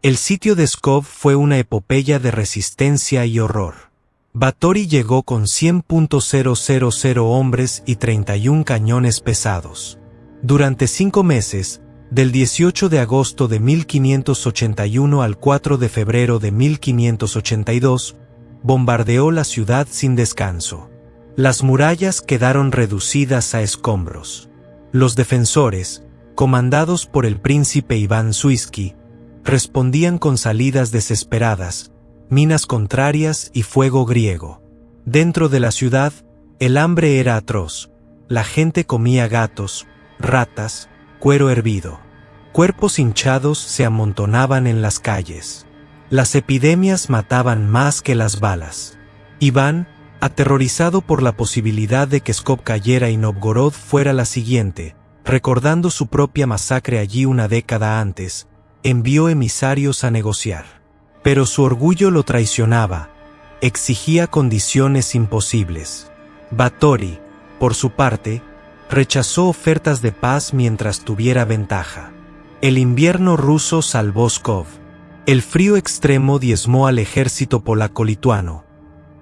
El sitio de Pskov fue una epopeya de resistencia y horror. Báthory llegó con 100.000 hombres y 31 cañones pesados. Durante 5 meses, del 18 de agosto de 1581 al 4 de febrero de 1582, bombardeó la ciudad sin descanso. Las murallas quedaron reducidas a escombros. Los defensores, comandados por el príncipe Iván Suisky, respondían con salidas desesperadas, minas contrarias y fuego griego. Dentro de la ciudad, el hambre era atroz. La gente comía gatos, ratas, cuero hervido. Cuerpos hinchados se amontonaban en las calles. Las epidemias mataban más que las balas. Iván, aterrorizado por la posibilidad de que Pskov cayera y Novgorod fuera la siguiente, recordando su propia masacre allí una década antes, envió emisarios a negociar. Pero su orgullo lo traicionaba, exigía condiciones imposibles. Báthory, por su parte, rechazó ofertas de paz mientras tuviera ventaja. El invierno ruso salvó Pskov. El frío extremo diezmó al ejército polaco-lituano.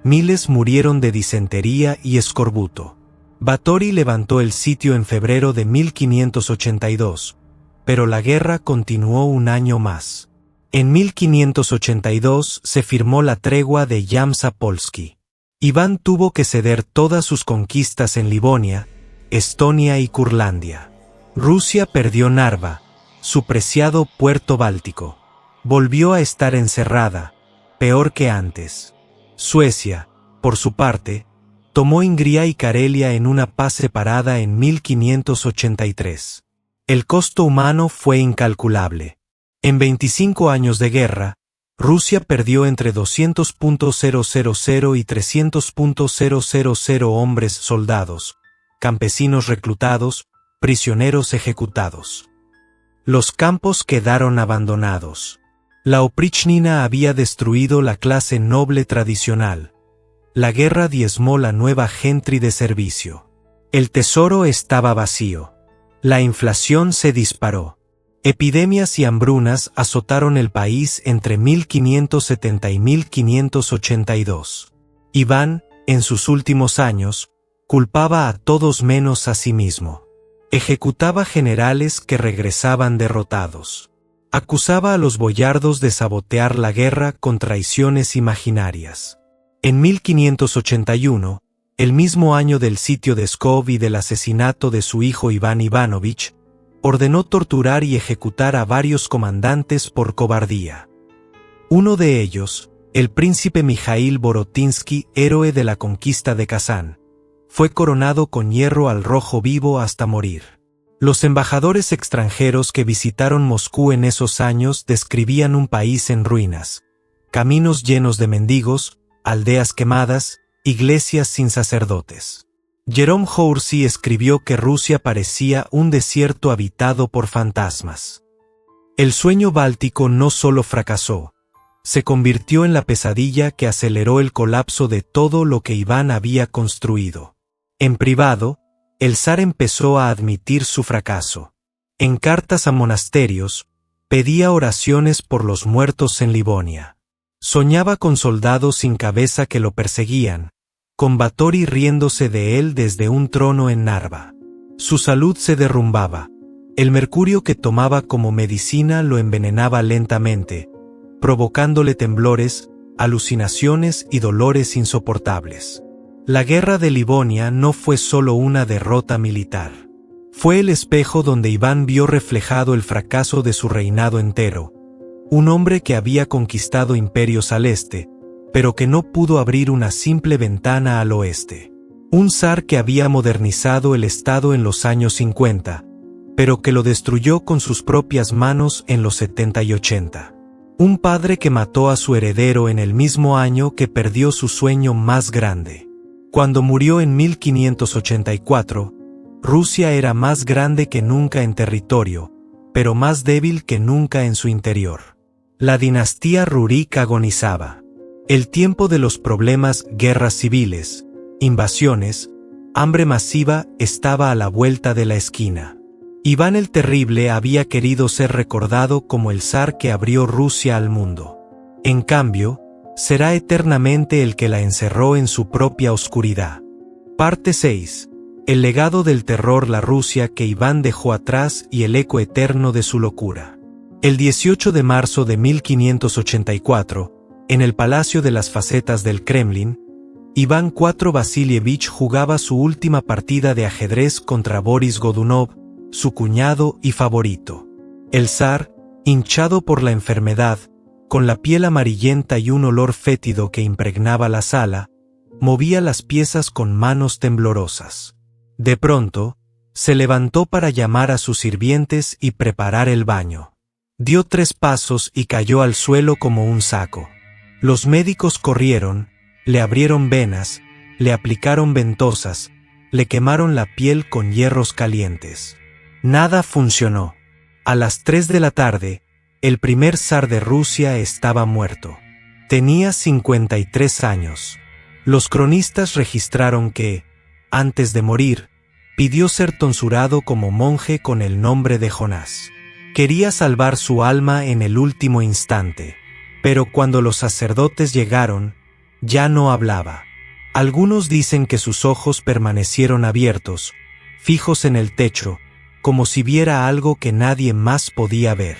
Miles murieron de disentería y escorbuto. Báthory levantó el sitio en febrero de 1582, pero la guerra continuó un año más. En 1582 se firmó la tregua de Yamsa-Polski. Iván tuvo que ceder todas sus conquistas en Livonia, Estonia y Curlandia. Rusia perdió Narva, su preciado puerto báltico. Volvió a estar encerrada, peor que antes. Suecia, por su parte, tomó Ingria y Karelia en una paz separada en 1583. El costo humano fue incalculable. En 25 años de guerra, Rusia perdió entre 200.000 y 300.000 hombres soldados, campesinos reclutados, prisioneros ejecutados. Los campos quedaron abandonados. La oprichnina había destruido la clase noble tradicional. La guerra diezmó la nueva gentry de servicio. El tesoro estaba vacío. La inflación se disparó. Epidemias y hambrunas azotaron el país entre 1570 y 1582. Iván, en sus últimos años, culpaba a todos menos a sí mismo. Ejecutaba generales que regresaban derrotados. Acusaba a los boyardos de sabotear la guerra con traiciones imaginarias. En 1581, el mismo año del sitio de Pskov y del asesinato de su hijo Iván Ivanovich, ordenó torturar y ejecutar a varios comandantes por cobardía. Uno de ellos, el príncipe Mijaíl Borotinsky, héroe de la conquista de Kazán, fue coronado con hierro al rojo vivo hasta morir. Los embajadores extranjeros que visitaron Moscú en esos años describían un país en ruinas, caminos llenos de mendigos, aldeas quemadas, iglesias sin sacerdotes. Jerome Horsey escribió que Rusia parecía un desierto habitado por fantasmas. El sueño báltico no solo fracasó, se convirtió en la pesadilla que aceleró el colapso de todo lo que Iván había construido. En privado, el zar empezó a admitir su fracaso. En cartas a monasterios, pedía oraciones por los muertos en Livonia. Soñaba con soldados sin cabeza que lo perseguían, con Báthory riéndose de él desde un trono en Narva. Su salud se derrumbaba. El mercurio que tomaba como medicina lo envenenaba lentamente, provocándole temblores, alucinaciones y dolores insoportables. La guerra de Livonia no fue solo una derrota militar. Fue el espejo donde Iván vio reflejado el fracaso de su reinado entero. Un hombre que había conquistado imperios al este, pero que no pudo abrir una simple ventana al oeste. Un zar que había modernizado el Estado en los años 50, pero que lo destruyó con sus propias manos en los 70 y 80. Un padre que mató a su heredero en el mismo año que perdió su sueño más grande. Cuando murió en 1584, Rusia era más grande que nunca en territorio, pero más débil que nunca en su interior. La dinastía Rurik agonizaba. El tiempo de los problemas, guerras civiles, invasiones, hambre masiva estaba a la vuelta de la esquina. Iván el Terrible había querido ser recordado como el zar que abrió Rusia al mundo. En cambio, será eternamente el que la encerró en su propia oscuridad. Parte 6. El legado del terror, la Rusia que Iván dejó atrás y el eco eterno de su locura. El 18 de marzo de 1584, en el Palacio de las Facetas del Kremlin, Iván IV Vasilievich jugaba su última partida de ajedrez contra Boris Godunov, su cuñado y favorito. El zar, hinchado por la enfermedad, con la piel amarillenta y un olor fétido que impregnaba la sala, movía las piezas con manos temblorosas. De pronto, se levantó para llamar a sus sirvientes y preparar el baño. Dio 3 pasos y cayó al suelo como un saco. Los médicos corrieron, le abrieron venas, le aplicaron ventosas, le quemaron la piel con hierros calientes. Nada funcionó. A las 3 de la tarde, el primer zar de Rusia estaba muerto. Tenía 53 años. Los cronistas registraron que, antes de morir, pidió ser tonsurado como monje con el nombre de Jonás. Quería salvar su alma en el último instante, pero cuando los sacerdotes llegaron, ya no hablaba. Algunos dicen que sus ojos permanecieron abiertos, fijos en el techo, como si viera algo que nadie más podía ver.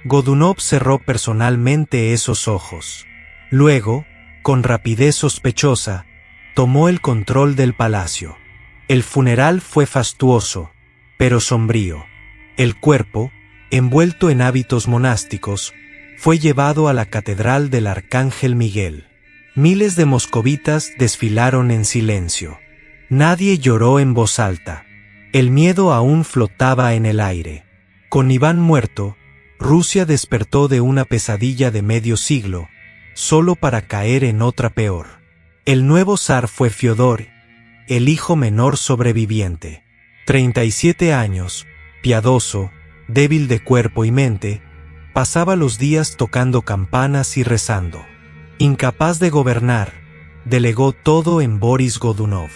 Godunov cerró personalmente esos ojos. Luego, con rapidez sospechosa, tomó el control del palacio. El funeral fue fastuoso, pero sombrío. El cuerpo, envuelto en hábitos monásticos, fue llevado a la Catedral del Arcángel Miguel. Miles de moscovitas desfilaron en silencio. Nadie lloró en voz alta. El miedo aún flotaba en el aire. Con Iván muerto, Rusia despertó de una pesadilla de medio siglo, solo para caer en otra peor. El nuevo zar fue Fiódor, el hijo menor sobreviviente. 37 años, piadoso, débil de cuerpo y mente, pasaba los días tocando campanas y rezando. Incapaz de gobernar, delegó todo en Boris Godunov.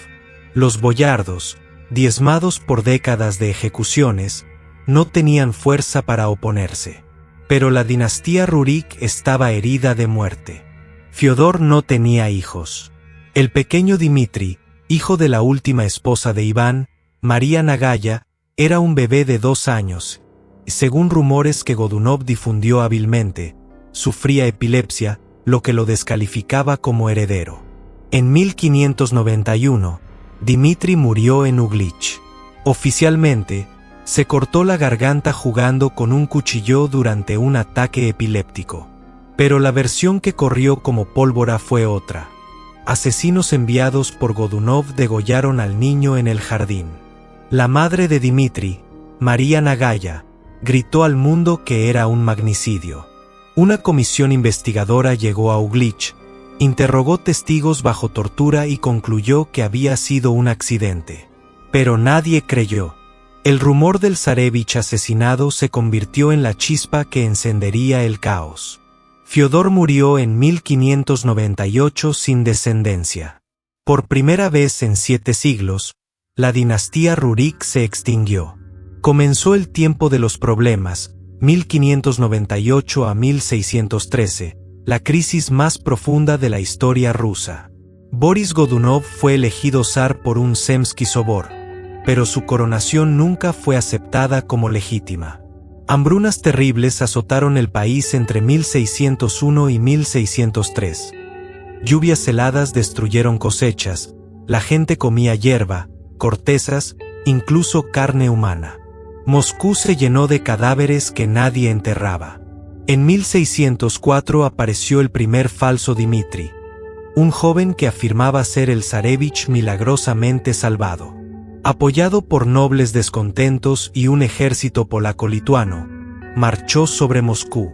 Los boyardos, diezmados por décadas de ejecuciones, no tenían fuerza para oponerse. Pero la dinastía Rurik estaba herida de muerte. Fiódor no tenía hijos. El pequeño Dmitri, hijo de la última esposa de Iván, María Nagaya, era un bebé de 2 años. Según rumores que Godunov difundió hábilmente, sufría epilepsia, lo que lo descalificaba como heredero. En 1591, Dmitri murió en Uglich. Oficialmente, se cortó la garganta jugando con un cuchillo durante un ataque epiléptico. Pero la versión que corrió como pólvora fue otra. Asesinos enviados por Godunov degollaron al niño en el jardín. La madre de Dmitri, María Nagaya, gritó al mundo que era un magnicidio. Una comisión investigadora llegó a Uglich, interrogó testigos bajo tortura y concluyó que había sido un accidente. Pero nadie creyó. El rumor del zarevich asesinado se convirtió en la chispa que encendería el caos. Fiódor murió en 1598 sin descendencia. Por primera vez en 7 siglos, la dinastía Rurik se extinguió. Comenzó el tiempo de los problemas, 1598 a 1613, la crisis más profunda de la historia rusa. Boris Godunov fue elegido zar por un Zemsky Sobor, pero su coronación nunca fue aceptada como legítima. Hambrunas terribles azotaron el país entre 1601 y 1603. Lluvias heladas destruyeron cosechas, la gente comía hierba, cortezas, incluso carne humana. Moscú se llenó de cadáveres que nadie enterraba. En 1604 apareció el primer falso Dmitri, un joven que afirmaba ser el zarevich milagrosamente salvado. Apoyado por nobles descontentos y un ejército polaco-lituano, marchó sobre Moscú.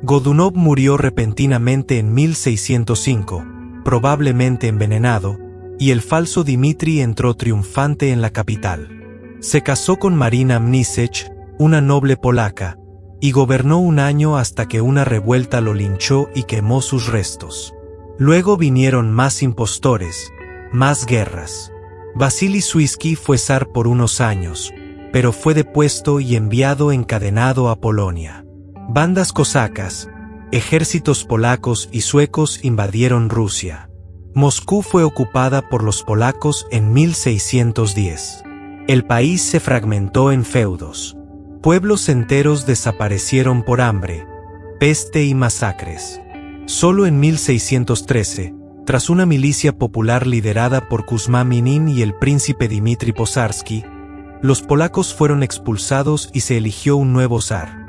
Godunov murió repentinamente en 1605, probablemente envenenado, y el falso Dmitri entró triunfante en la capital. Se casó con Marina Mniszek, una noble polaca, y gobernó un año hasta que una revuelta lo linchó y quemó sus restos. Luego vinieron más impostores, más guerras. Vasily Suisky fue zar por unos años, pero fue depuesto y enviado encadenado a Polonia. Bandas cosacas, ejércitos polacos y suecos invadieron Rusia. Moscú fue ocupada por los polacos en 1610. El país se fragmentó en feudos. Pueblos enteros desaparecieron por hambre, peste y masacres. Solo en 1613, tras una milicia popular liderada por Kuzma Minin y el príncipe Dmitri Posarsky, los polacos fueron expulsados y se eligió un nuevo zar,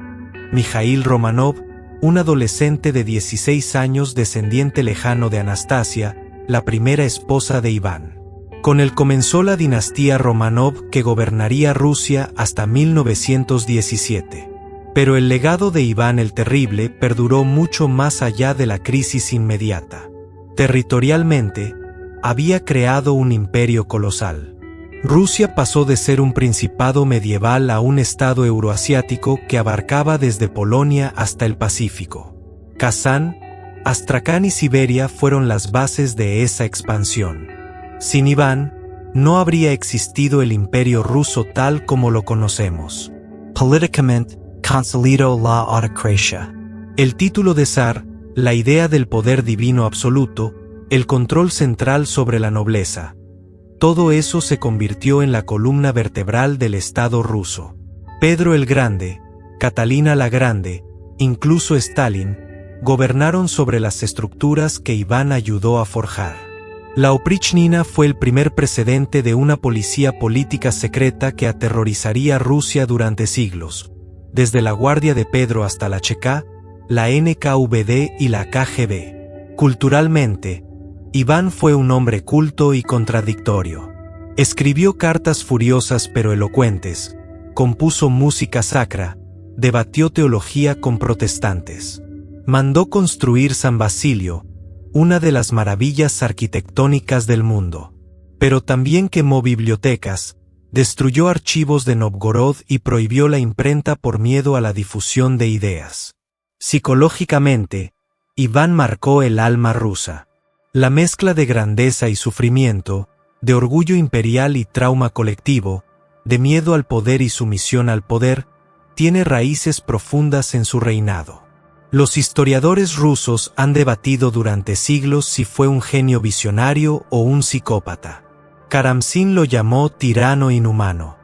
Mijaíl Romanov, un adolescente de 16 años descendiente lejano de Anastasia, la primera esposa de Iván. Con él comenzó la dinastía Romanov que gobernaría Rusia hasta 1917. Pero el legado de Iván el Terrible perduró mucho más allá de la crisis inmediata. Territorialmente, había creado un imperio colosal. Rusia pasó de ser un principado medieval a un estado euroasiático que abarcaba desde Polonia hasta el Pacífico. Kazán, Astracán y Siberia fueron las bases de esa expansión. Sin Iván, no habría existido el imperio ruso tal como lo conocemos. Políticamente, consolidó la autocracia. El título de zar, la idea del poder divino absoluto, el control central sobre la nobleza. Todo eso se convirtió en la columna vertebral del Estado ruso. Pedro el Grande, Catalina la Grande, incluso Stalin, gobernaron sobre las estructuras que Iván ayudó a forjar. La Oprichnina fue el primer precedente de una policía política secreta que aterrorizaría a Rusia durante siglos, desde la Guardia de Pedro hasta la CHK, la NKVD y la KGB. Culturalmente, Iván fue un hombre culto y contradictorio. Escribió cartas furiosas pero elocuentes, compuso música sacra, debatió teología con protestantes. Mandó construir San Basilio, una de las maravillas arquitectónicas del mundo. Pero también quemó bibliotecas, destruyó archivos de Novgorod y prohibió la imprenta por miedo a la difusión de ideas. Psicológicamente, Iván marcó el alma rusa. La mezcla de grandeza y sufrimiento, de orgullo imperial y trauma colectivo, de miedo al poder y sumisión al poder, tiene raíces profundas en su reinado. Los historiadores rusos han debatido durante siglos si fue un genio visionario o un psicópata. Karamzin lo llamó tirano inhumano.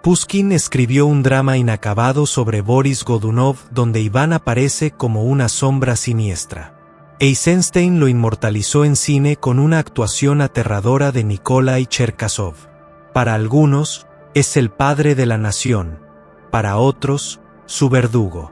Pushkin escribió un drama inacabado sobre Boris Godunov donde Iván aparece como una sombra siniestra. Eisenstein lo inmortalizó en cine con una actuación aterradora de Nikolai Cherkasov. Para algunos, es el padre de la nación, para otros, su verdugo.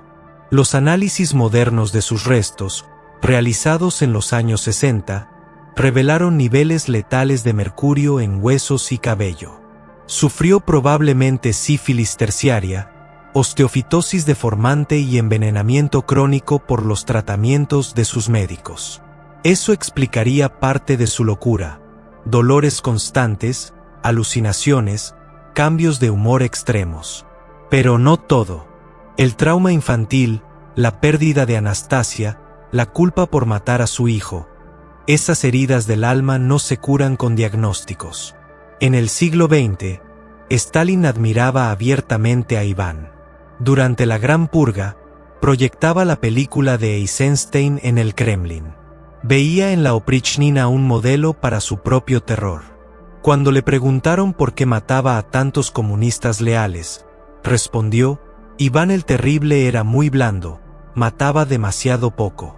Los análisis modernos de sus restos, realizados en los años 60, revelaron niveles letales de mercurio en huesos y cabello. Sufrió probablemente sífilis terciaria, osteofitosis deformante y envenenamiento crónico por los tratamientos de sus médicos. Eso explicaría parte de su locura, dolores constantes, alucinaciones, cambios de humor extremos. Pero no todo. El trauma infantil, la pérdida de Anastasia, la culpa por matar a su hijo. Esas heridas del alma no se curan con diagnósticos. En el siglo XX, Stalin admiraba abiertamente a Iván. Durante la Gran Purga, proyectaba la película de Eisenstein en el Kremlin. Veía en la Oprichnina un modelo para su propio terror. Cuando le preguntaron por qué mataba a tantos comunistas leales, respondió: Iván el Terrible era muy blando, mataba demasiado poco.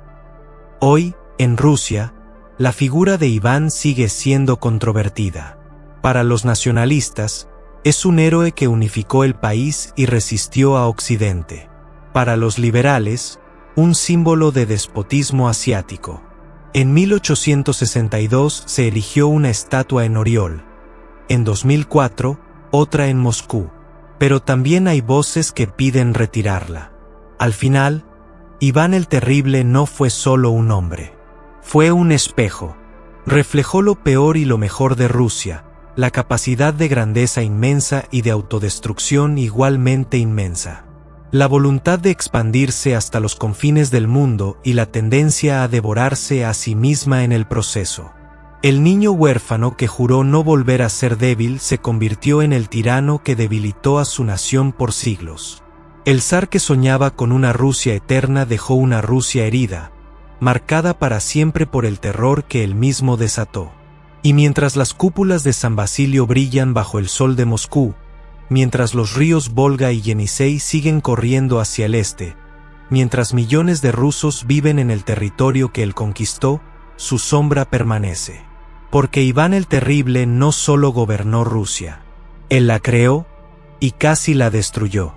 Hoy, en Rusia, la figura de Iván sigue siendo controvertida. Para los nacionalistas, es un héroe que unificó el país y resistió a Occidente. Para los liberales, un símbolo de despotismo asiático. En 1862 se erigió una estatua en Oriol. En 2004, otra en Moscú. Pero también hay voces que piden retirarla. Al final, Iván el Terrible no fue solo un hombre. Fue un espejo. Reflejó lo peor y lo mejor de Rusia, la capacidad de grandeza inmensa y de autodestrucción igualmente inmensa. La voluntad de expandirse hasta los confines del mundo y la tendencia a devorarse a sí misma en el proceso. El niño huérfano que juró no volver a ser débil se convirtió en el tirano que debilitó a su nación por siglos. El zar que soñaba con una Rusia eterna dejó una Rusia herida, marcada para siempre por el terror que él mismo desató. Y mientras las cúpulas de San Basilio brillan bajo el sol de Moscú, mientras los ríos Volga y Yenisei siguen corriendo hacia el este, mientras millones de rusos viven en el territorio que él conquistó, su sombra permanece. Porque Iván el Terrible no solo gobernó Rusia, él la creó y casi la destruyó.